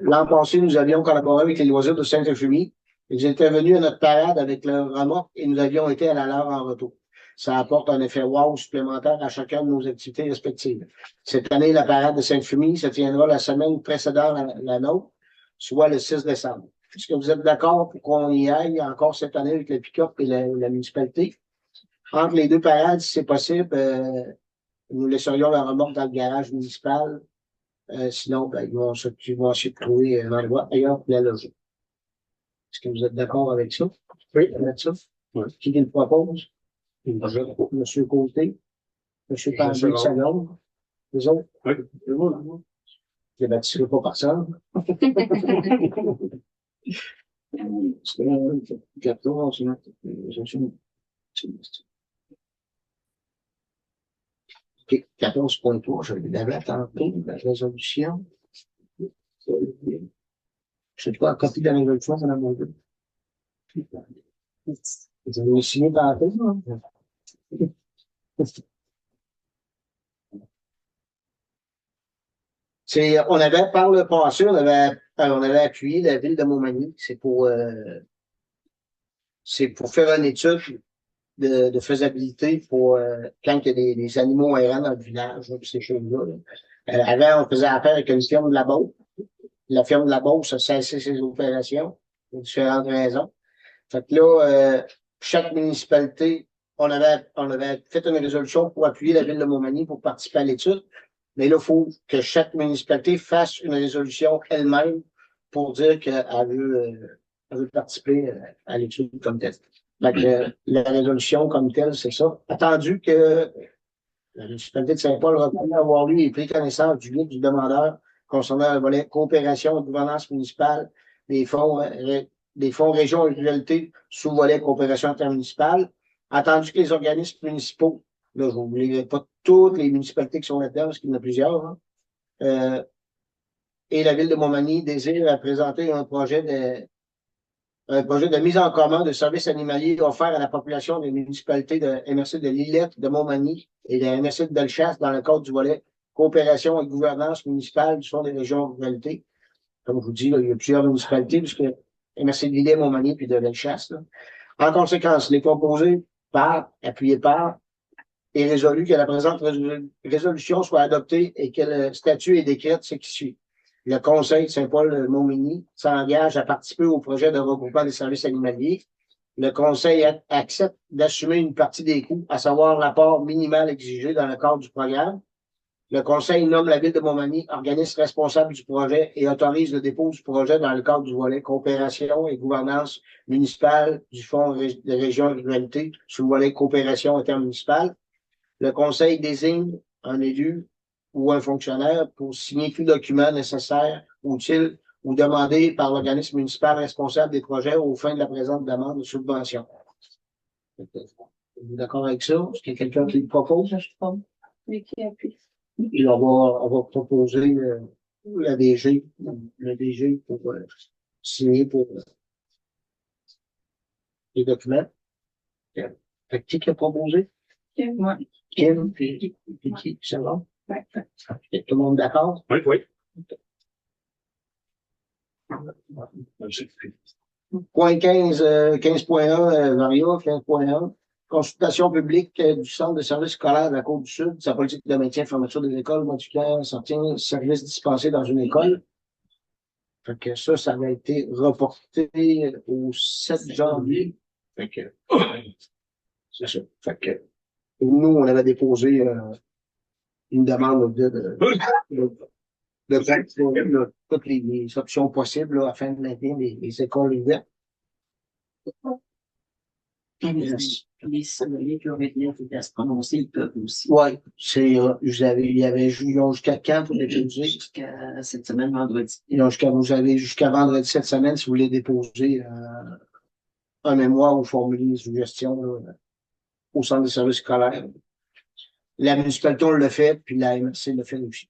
L'an passé, nous avions collaboré avec les loisirs de Saint-Euphémie. Ils étaient venus à notre parade avec leur remorque et nous avions été à la leur en retour. Ça apporte un effet wow supplémentaire à chacun de nos activités respectives. Cette année, la parade de Saint-Euphémie se tiendra la semaine précédant la nôtre, soit le 6 décembre. Est-ce que vous êtes d'accord pour qu'on y aille encore cette année avec le pick-up et la municipalité? Entre les 2 parades, si c'est possible, nous laisserions la remorque dans le garage municipal. Sinon, ben, ils vont essayer de trouver un endroit ailleurs pour la loger. Est-ce que vous êtes d'accord avec ça? Oui, avec ça? Oui. Qui le propose? Monsieur Côté? Monsieur Pandé de Salon? Les autres? Oui. Je ne bâtisserai pas personne. 14, OK, 14.3, je l'avais tantôt, la résolution. Je sais pas, copie de la résolution, ça l'a montré. Vous avez signé tantôt, non? On avait, par le passé, on avait appuyé la ville de Montmagny. C'est pour faire une étude de faisabilité pour quand il y a des animaux errants dans le village, là, ces choses-là. Avant, on faisait affaire avec une firme de la Beauce. La firme de la Beauce a cessé ses opérations pour différentes raisons. Fait que là, chaque municipalité, on avait fait une résolution pour appuyer la ville de Montmagny pour participer à l'étude. Mais là, il faut que chaque municipalité fasse une résolution elle-même pour dire qu'elle veut participer à l'étude comme telle. Donc, la résolution comme telle, c'est ça. Attendu que la municipalité de Saint-Paul reconnaît avoir lu et pris connaissance du guide du demandeur concernant le volet coopération et gouvernance municipale des fonds régions et ruralité sous volet coopération intermunicipale. Attendu que les organismes municipaux, là, je ne vous lirai pas toutes les municipalités qui sont là-dedans, parce qu'il y en a plusieurs, hein, et la ville de Montmagny désire présenter un projet de mise en commun de services animaliers offerts à la population des municipalités de MRC de Lillette, de Montmagny et de MRC de Bellechasse dans le cadre du volet coopération et gouvernance municipale du Fonds des régions de ruralité. Comme je vous dis, là, il y a plusieurs municipalités, puisque MRC de Lillette, Montmagny puis de Bellechasse. Là. En conséquence, les proposés appuyés par, est résolu que la présente résolution soit adoptée et que le statut est décrit, c'est qui suit. Le Conseil de Saint-Paul-Montmagny s'engage à participer au projet de regroupement des services animaliers. Le Conseil accepte d'assumer une partie des coûts, à savoir l'apport minimal exigé dans le cadre du programme. Le conseil nomme la ville de Montmagny organisme responsable du projet et autorise le dépôt du projet dans le cadre du volet coopération et gouvernance municipale du Fonds de région de ruralité sur le volet coopération intermunicipale. Le conseil désigne un élu ou un fonctionnaire pour signer tout document nécessaire, utile ou demandé par l'organisme municipal responsable des projets aux fins de la présente demande de subvention. Êtes-vous d'accord avec ça? Est-ce qu'il y a quelqu'un qui le propose? Mais qui appuie? Et on va proposer le DG pour signer pour les documents. Fait que qui a proposé? Moi. Kim, puis qui? C'est bon? Ouais. Est tout le monde d'accord? Oui, oui. Point 15, 15.1, Maria, 15.1. Consultation publique du Centre de services scolaires de la Côte-du-Sud, sa politique de maintien, fermeture des écoles, modifiant certains services dispensés dans une école. Fait que ça avait été reporté au 7 janvier. Fait que, c'est ça. Fait que, nous, on avait déposé une demande de toutes les options possibles là, afin de maintenir les écoles ouvertes. Les salariés qui auraient bien fait à se prononcer, ils peuvent aussi. Oui, ils ont jusqu'à quand pour déposer? Jusqu'à cette semaine, vendredi. Vous avez jusqu'à vendredi cette semaine si vous voulez déposer un mémoire ou formuler une suggestion là, au centre de services scolaires. La municipalité, on le fait, puis la MRC le fait aussi.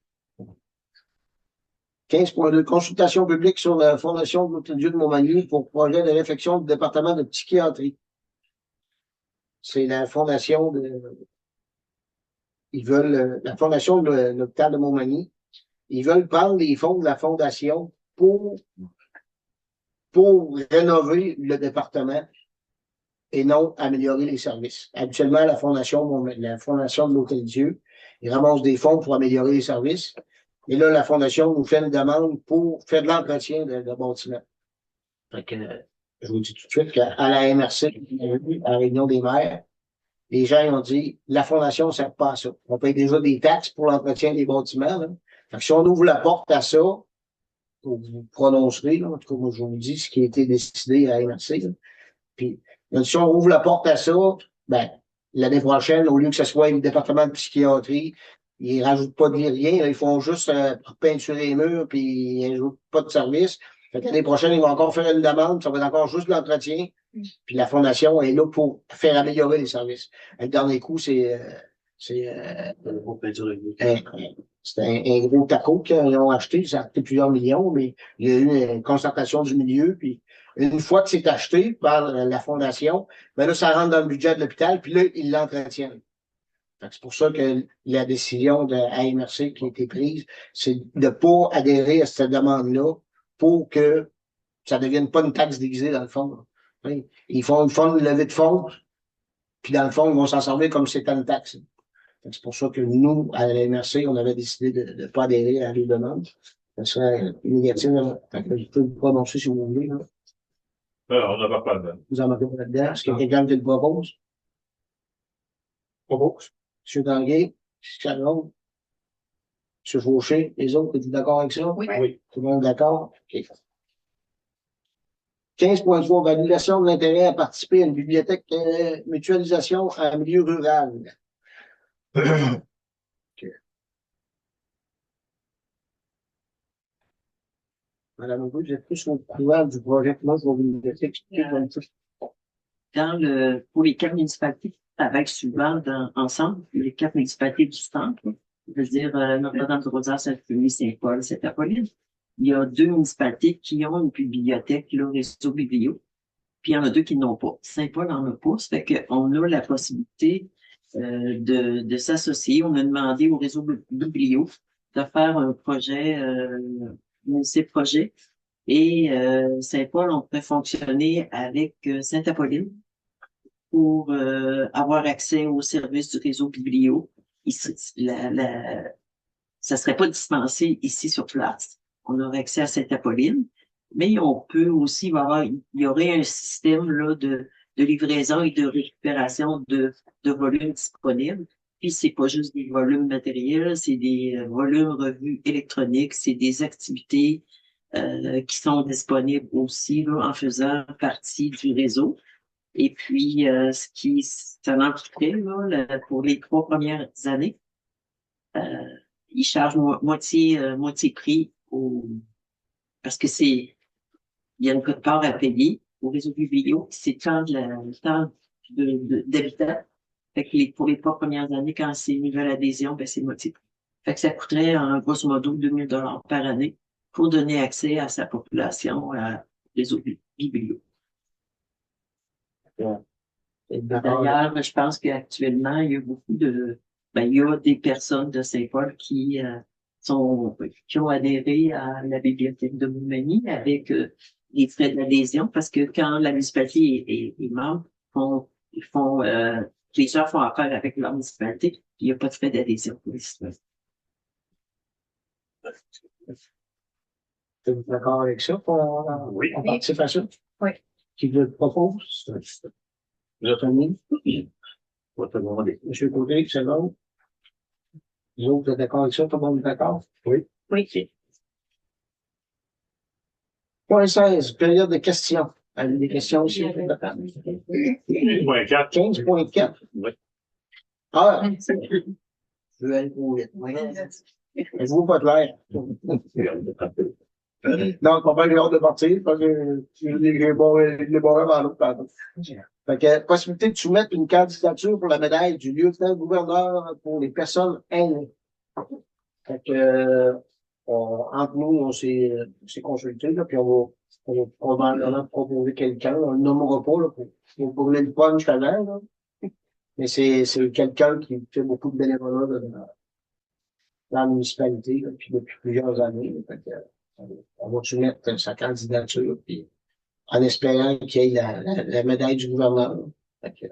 15.2. Consultation publique sur la fondation de l'Hôtel-Dieu de Montmagny pour projet de réflexion du département de psychiatrie. C'est la fondation la fondation de l'hôpital de Montmagny. Ils veulent prendre les fonds de la fondation pour rénover le département et non améliorer les services. Habituellement, la fondation de l'Hôtel-Dieu, ils ramassent des fonds pour améliorer les services. Et là, la fondation nous fait une demande pour faire de l'entretien de bâtiments. Fait que, je vous dis tout de suite qu'à la MRC, à la réunion des maires, les gens ont dit, la fondation ne sert pas à ça. On paye déjà des taxes pour l'entretien des bâtiments. Là. Fait que si on ouvre la porte à ça, vous vous prononcerez, là, en tout cas, moi, je vous dis ce qui a été décidé à la MRC. Là. Puis, si on ouvre la porte à ça, ben, l'année prochaine, au lieu que ce soit le département de psychiatrie, ils rajoutent pas de rien, là, ils font juste peinturer les murs, puis ils rajoutent pas de service. Fait que l'année prochaine, ils vont encore faire une demande, ça va être encore juste de l'entretien. Puis la fondation est là pour faire améliorer les services. Le dernier coup, c'est un gros taco qu'ils ont acheté, ça a coûté plusieurs millions, mais il y a eu une concertation du milieu, puis une fois que c'est acheté par la fondation, ben là, ça rentre dans le budget de l'hôpital, puis là, ils l'entretiennent. C'est pour ça que la décision de AMRC qui a été prise, c'est de ne pas adhérer à cette demande-là pour que ça ne devienne pas une taxe déguisée dans le fond. Ils font une levée de fonds, puis dans le fond, ils vont s'en servir comme si c'était une taxe. C'est pour ça que nous, à l'AMRC, on avait décidé de ne pas adhérer à la demande. Ça serait négatif. Je peux vous prononcer si vous voulez. Là. Alors, on n'a pas de Vous en mettez pas là-dedans. Est-ce qu'il y a quelqu'un qui le propose? Propose. M. Tanguay, M. Charon, M. Fauché, les autres, êtes-vous d'accord avec ça? Oui. Oui. Tout le monde d'accord? OK. 15.3, validation de l'intérêt à participer à une bibliothèque mutualisation en milieu rural. Okay. Madame Aubrey, vous êtes plus au courant du projet que moi, je vais vous expliquer un peu. Pour les quatre municipalités qui travaillent souvent ensemble, les quatre municipalités du centre, je veux dire Notre-Dame-de-Rosière, Saint-Denis, Saint-Paul, Saint-Apolline, il y a deux municipalités qui ont une bibliothèque, le réseau biblio, puis il y en a deux qui n'ont pas. Saint-Paul en a pas, ça fait qu'on a la possibilité de s'associer. On a demandé au réseau biblio de faire un projet, ces projets. Et Saint-Paul, on peut fonctionner avec Saint-Apolline pour avoir accès aux services du réseau biblio. Ça serait pas dispensé ici sur place. On aurait accès à Saint-Apolline, mais on peut aussi il y aurait un système là de livraison et de récupération de volumes disponibles. Puis c'est pas juste des volumes matériels, c'est des volumes revues électroniques, c'est des activités qui sont disponibles aussi là, en faisant partie du réseau. Et puis, c'est un emprunt là, pour les 3 premières années. Ils chargent moitié prix parce que il y a une quote-part à payer au réseau Vivéo, c'est le temps d'habitat. Fait que pour les 3 premières années, quand c'est une nouvelle adhésion, ben, c'est moitié prix. Fait que ça coûterait, en grosso modo, 2000 $ par année pour donner accès à sa population à réseau Vivéo. D'ailleurs, je pense qu'actuellement, il y a il y a des personnes de Saint-Paul qui ont adhéré à la bibliothèque de Montmagny avec les frais d'adhésion, parce que quand la municipalité est membre, les gens font affaire avec leur municipalité, il n'y a pas de frais d'adhésion pour les citoyens. Êtes-vous d'accord avec ça? Oui. On participe à ça? Oui. Qui le propose? Vous êtes amis? On va te demander. Monsieur Côté, c'est bon? Vous autres, vous êtes d'accord avec ça? Tout le monde est d'accord? Oui. Oui. Point 16, période de questions. Avez-vous des questions aussi? 15.4. 15.4. Oui. Ah! Je vais aller trop vite. Êtes-vous pas clair? Non, pas mal hâte de partir parce que j'ai bon avant l'autre pardon. Fait que, possibilité de soumettre une candidature pour la médaille du lieutenant-gouverneur pour les personnes aînées. Fait que, entre nous, on s'est consulté, là, puis on va probablement proposer quelqu'un. On le nommera pas, là, pour brûler le punch avant, là. Mais c'est quelqu'un qui fait beaucoup de bénévolat dans la municipalité, là, puis depuis plusieurs années. Fait que, on va soumettre sa candidature, puis en espérant qu'il y ait la médaille du gouverneur. Fait que,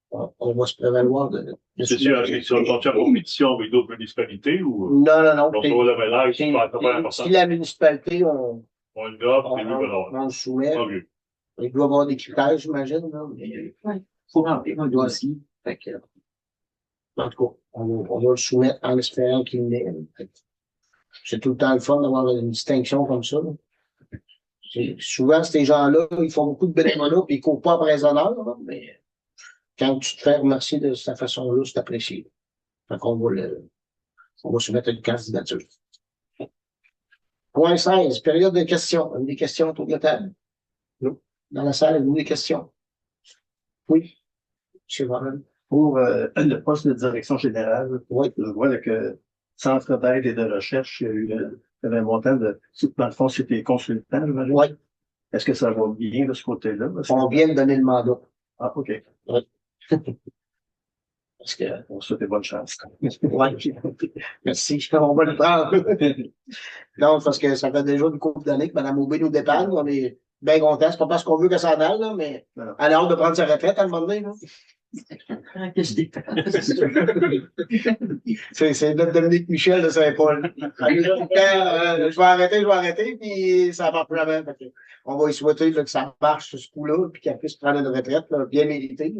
on va se prévaloir de C'est sûr, sur le en compétition avec d'autres municipalités ou Non. on trouve la médaille, c'est pas important. Si la municipalité, On le drop, c'est nous, alors. on le soumet. Ok. Il doit y avoir des critères, j'imagine, là. Mais faut remplir un dossier. Fait que, en tout cas, on va le soumettre en espérant qu'il l'ait. C'est tout le temps le fun d'avoir une distinction comme ça, là. Souvent, ces gens-là, ils font beaucoup de bénévolat puis ils courent pas après les honneurs, là, mais quand tu te fais remercier de cette façon-là, c'est apprécié. Fait qu'on on va soumettre une candidature. Point 16, période de questions. Avez-vous des questions autour de la table? Non. Dans la salle, avez-vous des questions? Oui. Monsieur Varenne. Pour le poste de direction générale, Oui. je vois que Centre d'aide et de recherche, il y a eu un montant dans le fond, c'était consultant, j'imagine. Oui. Est-ce que ça va bien de ce côté-là? On vient de donner le mandat. Ah, OK. Oui. Parce que, On se souhaite bonne chance. ouais. Merci. On va le prendre. Non, parce que ça fait déjà une couple d'années que Mme Aubé nous dépanne. On est bien contents. C'est pas parce qu'on veut que ça en aille, là, mais Non. elle a hâte de prendre sa retraite à un moment donné, là. Que je dépense. C'est notre Dominique Michel de Saint-Paul. Je vais arrêter, puis ça marche jamais. On va y souhaiter là, que ça marche ce coup-là, puis qu'elle puisse prendre une retraite là, bien méritée.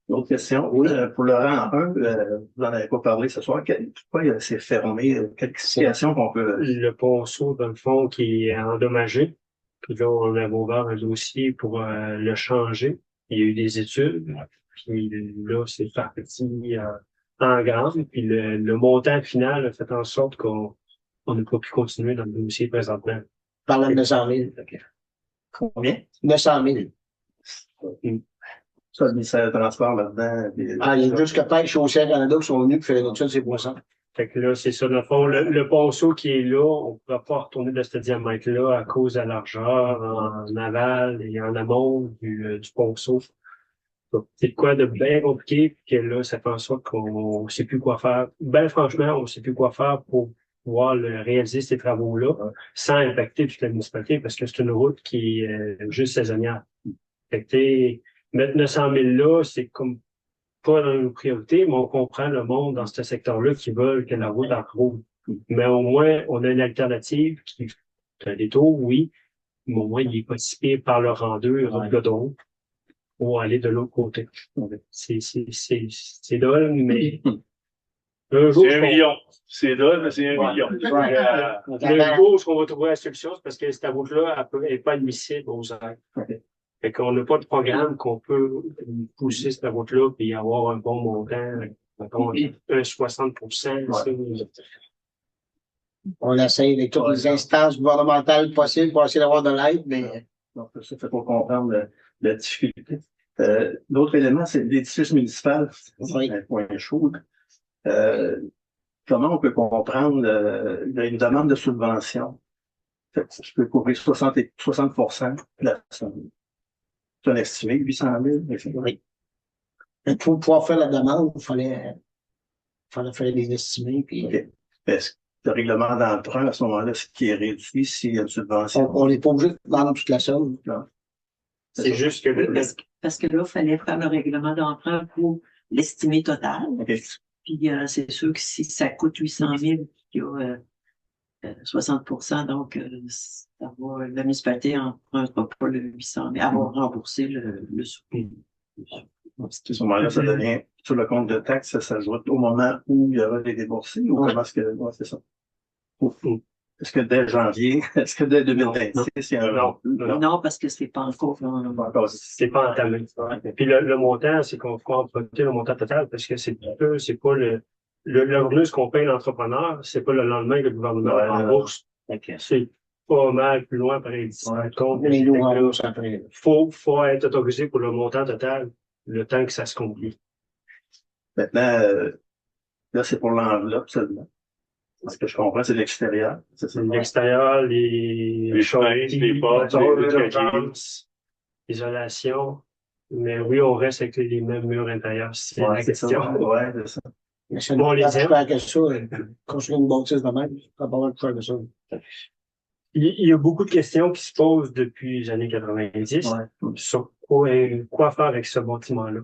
Autre question. Oui. Pour le rang 1, vous n'en avez pas parlé ce soir. Pourquoi c'est fermé? Quelle situation qu'on peut... Le ponceau, dans le fond, qui est endommagé. Puis là, on avait ouvert un dossier pour le changer. Il y a eu des études. Puis là, c'est parti en grande. Puis le montant final a fait en sorte qu'on n'a pas pu continuer dans le dossier présentement. Parlant de 900 000. Combien? 900 000. Ça, le ministère du Transport là-dedans. Ah, il y a juste que Pêche au Canada qui sont venus pour faire une étude, c'est pour ça. Fait que là, c'est ça. Dans le fond, le ponceau qui est là, on ne pourra pas retourner de ce diamètre-là à cause de la largeur en aval et en amont du ponceau. Donc, c'est quoi de bien compliqué, que là, ça fait en sorte qu'on ne sait plus quoi faire. Ben, franchement, on ne sait plus quoi faire pour pouvoir réaliser ces travaux-là sans impacter toute la municipalité parce que c'est une route qui est juste saisonnière. Fait que, mettre 900 000 là, c'est comme pas dans nos priorités, mais on comprend le monde dans ce secteur-là qui veulent que la route en roule. Mais au moins, on a une alternative qui est un détour, oui, mais au moins, il est pas si pire par le rang 2, route de d'autoroute. pour aller de l'autre côté. C'est drôle, mais un jour, C'est 1 million. C'est là, mais c'est 1 million. le jour où on va trouver la solution, c'est parce que cette route-là, elle n'est pas admissible aux airs. Fait qu'on n'a pas de programme qu'on peut pousser cette route-là puis avoir un bon montant, mettons, un 60%. On essaie avec toutes les instances gouvernementales possibles pour essayer d'avoir de l'aide, mais Donc, ça fait pour comprendre la difficulté. L'autre élément, c'est l'édifice municipal. Oui. Un point chaud. Comment on peut comprendre une demande de subvention? Fait que je peux couvrir 60% de la somme. C'est un estimé, 800 000. oui. Pour pouvoir faire la demande, il fallait faire des estimés. Puis, OK. Est-ce que le règlement d'emprunt, à ce moment-là, c'est qui est réduit s'il y a une subvention? on n'est pas obligé de prendre toute la somme. C'est juste que Parce que là, il fallait faire le règlement d'emprunt pour l'estimé total. OK. Puis c'est sûr que si ça coûte 800 000, il y a 60%, donc la municipalité n'empruntera pas le 800 000, elle va rembourser le sous. À ce moment-là, ça devient sur le compte de taxes, ça s'ajoute au moment où il y aura des déboursés ou comment est-ce que, c'est ça. Est-ce que dès janvier, est-ce que dès 2026, il y a un Non, parce que c'est pas encore. c'est pas entamé. Puis le montant, c'est qu'on faut emprunter le montant total parce que c'est pas le revenu ce qu'on paye l'entrepreneur, c'est pas le lendemain que le gouvernement rembourse. C'est pas mal plus loin par les compte. Mais nous rembourse après. Faut être autorisé pour le montant total le temps que ça se conclut. Maintenant, là, c'est pour l'enveloppe seulement. Ce que je comprends, c'est l'extérieur. C'est ça. L'extérieur, les fenêtres, les portes, l'isolation. Mais oui, on reste avec les mêmes murs intérieurs. C'est la c'est ça. question. Ouais, c'est ça. Mais ça Bon, nous les coûte aime. plus cher que ça. Construire une bâtisse de même, ça pas mal plus cher que ça. Il y a beaucoup de questions qui se posent depuis les années 90 sur quoi faire avec ce bâtiment-là.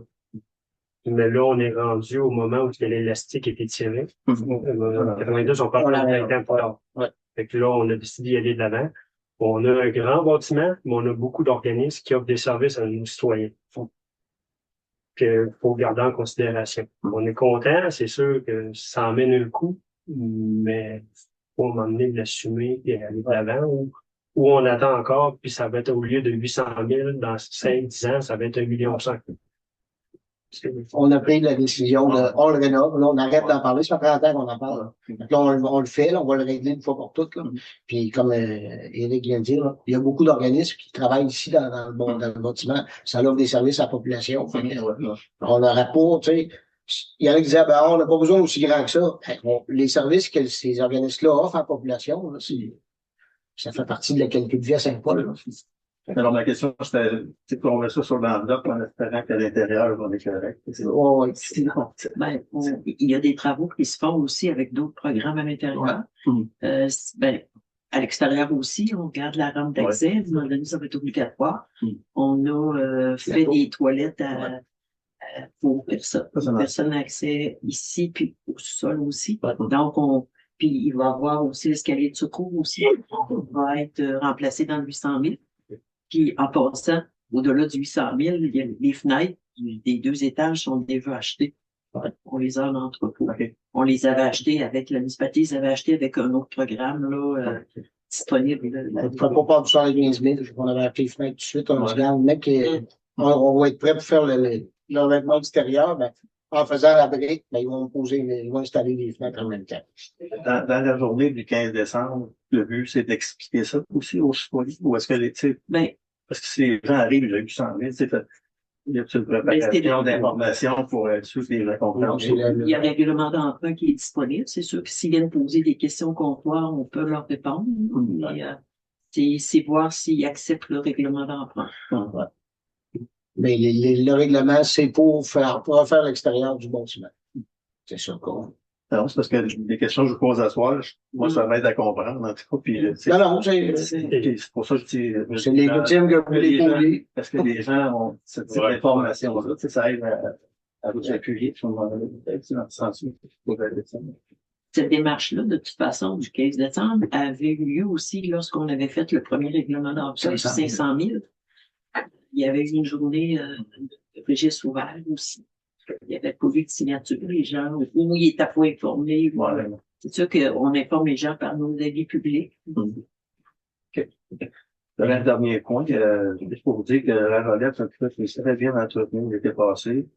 Mais là, on est rendu au moment où l'élastique est étiré. En 92, on parle de 20 ans plus tard. Fait que là, on a décidé d'y aller de l'avant. On a un grand bâtiment, mais on a beaucoup d'organismes qui offrent des services à nos citoyens. Qu'il faut garder en considération. On est content, c'est sûr que ça emmène un coût, mais faut m'emmener de l'assumer et aller de l'avant ou on attend encore, puis ça va être au lieu de 800 000 dans 5-10 ans, ça va être 1,5 million. On a pris la décision de, on le rénove, là, on arrête d'en parler, ça fait 30 ans qu'on en parle. Donc là, on le fait, là, on va le régler une fois pour toutes, là. Puis, comme Éric vient de dire, là, il y a beaucoup d'organismes qui travaillent ici dans le bâtiment. Ça offre des services à la population. On n'aurait pas, tu sais, il y en a qui disaient, ben, on n'a pas besoin aussi grand que ça. Les services que ces organismes-là offrent à la population, là, ça fait partie de la qualité de vie à Saint-Paul, là. Alors, ma question, c'était qu'on met ça sur l'enveloppe en espérant qu'à l'intérieur, on est correct. Il y a des travaux qui se font aussi avec d'autres programmes à l'intérieur. À l'extérieur aussi, on garde la rampe d'accès. À un moment donné, ça va être obligatoire. On a fait des toilettes pour personnes accès ici, puis au sol aussi. Donc, puis il va y avoir aussi l'escalier de secours aussi, qui va être remplacé dans le 800 000. Puis en passant, au-delà du 800 000, il y a les fenêtres des 2 étages sont déjà achetées. On les a en entrepôt. On les avait achetées avec la municipalité, ils avaient acheté avec un autre programme là, disponible. On ne fera pas part du 115 000. On avait acheté les fenêtres tout de suite. On se garde, mec, on va être prêt pour faire le revêtement extérieur. Ben, en faisant la brique, ben, ils vont installer les fenêtres en même temps. Dans la journée du 15 décembre, le but, c'est d'expliquer ça aussi aux citoyens. Ou est-ce que parce que si les gens arrivent, il y a 800 000, il y a une préparation d'informations pour être sûr qu'ils la comprennent. Il y a un règlement d'emprunt qui est disponible. C'est sûr que s'ils viennent poser des questions au comptoir, on peut leur répondre. Mais c'est voir s'ils acceptent le règlement d'emprunt. Mais le règlement, c'est pour refaire l'extérieur du bâtiment. C'est ça, quoi. Non, c'est parce que les questions que je vous pose à soir, moi, ça m'aide à comprendre, en tout cas. Puis, non, c'est pour ça que je dis. C'est légitime que vous les posez. Parce que les gens ont cette type d'information-là, ça aide à vous appuyer sur le sens. Cette démarche-là, de toute façon, du 15 décembre, avait eu lieu aussi lorsqu'on avait fait le premier règlement d'emprunt de 500 000. il y avait eu une journée de registre ouvert aussi. Il n'y avait pas eu de signature, les gens, ou ils n'étaient pas informés. Ouais. C'est sûr qu'on informe les gens par nos avis publics. OK. Le dernier point, juste pour vous dire que la relève, c'est un club qui est très bien entretenu l'été passé.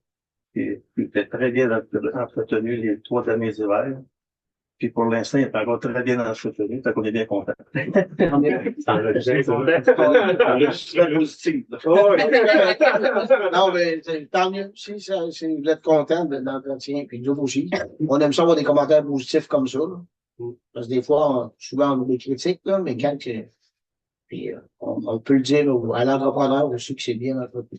Et il était très bien entretenu les 3 derniers hivers. Puis pour l'instant, il est encore très bien entretenu, fait qu'on est bien content. Non, mais tant mieux si vous êtes content de l'entretien, puis nous autres aussi. On aime ça avoir des commentaires positifs comme ça. Là. Parce que des fois, souvent, on a des critiques, là, mais quand puis, on peut le dire à l'entrepreneur aussi que c'est bien entretenu.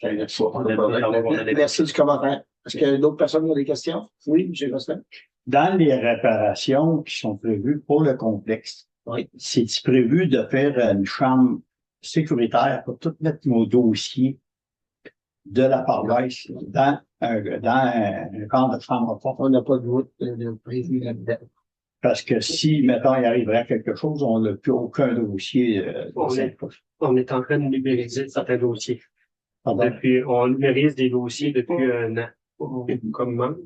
Merci du commentaire. Est-ce que d'autres personnes ont des questions? Oui, M. Rostin. Dans les réparations qui sont prévues pour le complexe, Oui. c'est-il prévu de faire une chambre sécuritaire pour tout mettre nos dossiers de la paroisse dans un camp de chambre forte? On n'a pas de route de prévu là-dedans. Parce que si, mettons, il arriverait quelque chose, on n'a plus aucun dossier. On est en train de numériser certains dossiers. Pardon? On numérise des dossiers depuis un an. Comme membre.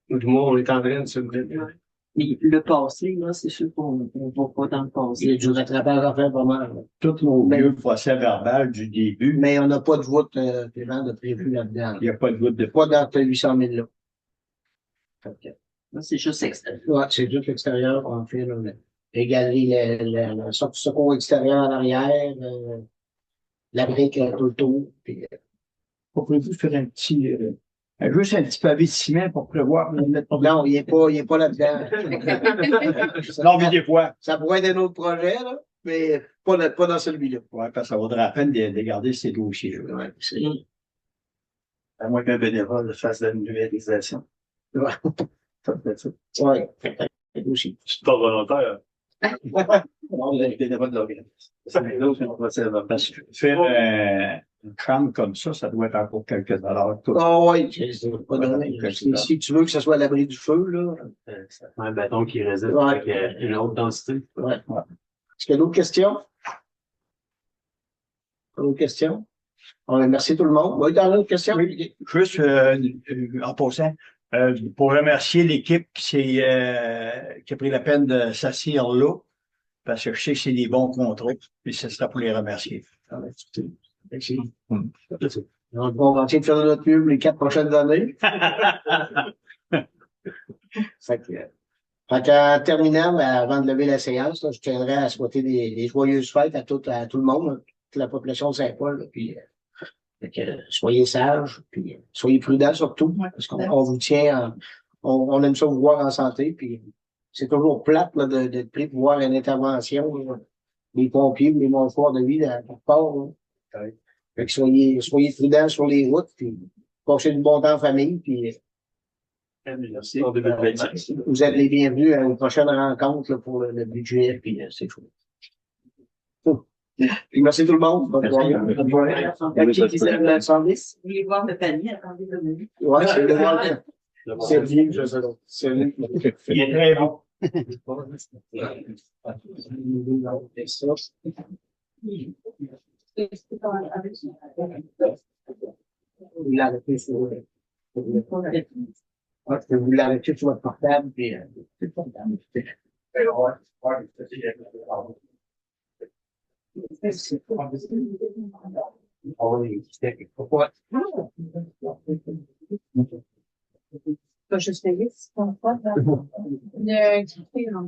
Ou du moins, on est en train de se le Mais le passé, là, c'est sûr qu'on ne va pas dans le passé. Il y a du rattrapage à faire pas mal. Tous nos vieux procès verbal du début, Mais on n'a pas de vote paiement de prévu là-dedans. il n'y a pas de doute de Pas dans ce 800 000 là. Là, c'est juste extérieur. Ouais, c'est juste l'extérieur qu'on fait, là. Les galeries, le secours extérieur en arrière, la brique tout le tour. Puis, pas prévu de faire un petit, juste un petit pavé de ciment pour prévoir de mettre. non, il est pas là-dedans. Non, mais des fois. Ça pourrait être un autre projet, là, mais pas dans celui-là. Ouais, parce que ça vaudrait la peine de garder ces dossiers. Ouais, c'est, À moins qu'un bénévole fasse de la numérisation. ouais, Ça fait ça. ouais, c'est aussi. C'est pas volontaire. Non, le bénévole de l'organisme. C'est l'autre, on va savoir. Parce que faire une chambre comme ça doit être encore quelques dollars. Tout. Ah oui, c'est pas donné. Si tu veux que ce soit à l'abri du feu, là. Un bâton qui résiste Ouais. avec une haute densité. Ouais. Est-ce qu'il y a d'autres questions? D'autres questions? On remercie tout le monde. Oui, dans d'autres questions? Oui. Juste en passant, pour remercier l'équipe qui a pris la peine de s'assire là, parce que je sais que c'est des bons contrats, et ce sera pour les remercier. Merci. Donc, on va essayer de faire de notre mieux pour les 4 prochaines années. Fait qu'en terminant, avant de lever la séance, là, je tiendrais à souhaiter des joyeuses fêtes à tout le monde, là, toute la population de Saint-Paul. Là, puis, fait que, soyez sages, puis soyez prudents surtout, parce qu'on vous tient, on aime ça vous voir en santé, puis c'est toujours plate là, d'être pris pour voir une intervention, là, des pompiers ou des monteurs de vie à quelque part. Là. Fait que soyez prudents sur les routes, puis passez du bon temps en famille, puis Merci. En 2025. vous êtes les bienvenus à une prochaine rencontre là, pour le budget, puis c'est fou. Puis merci tout le monde. Bonne soirée. Bonne soirée. Qui disait le 110? Vous voulez voir le panier? Attendez 2 minutes. Ouais, c'est le voir. C'est bien, je sais pas. C'est lui. Il est très bon. Vous l'arrêtez sur vous l'arrêtez sur votre portable, puis c'est pas Pas juste les 8, c'est pas. Il y a un café en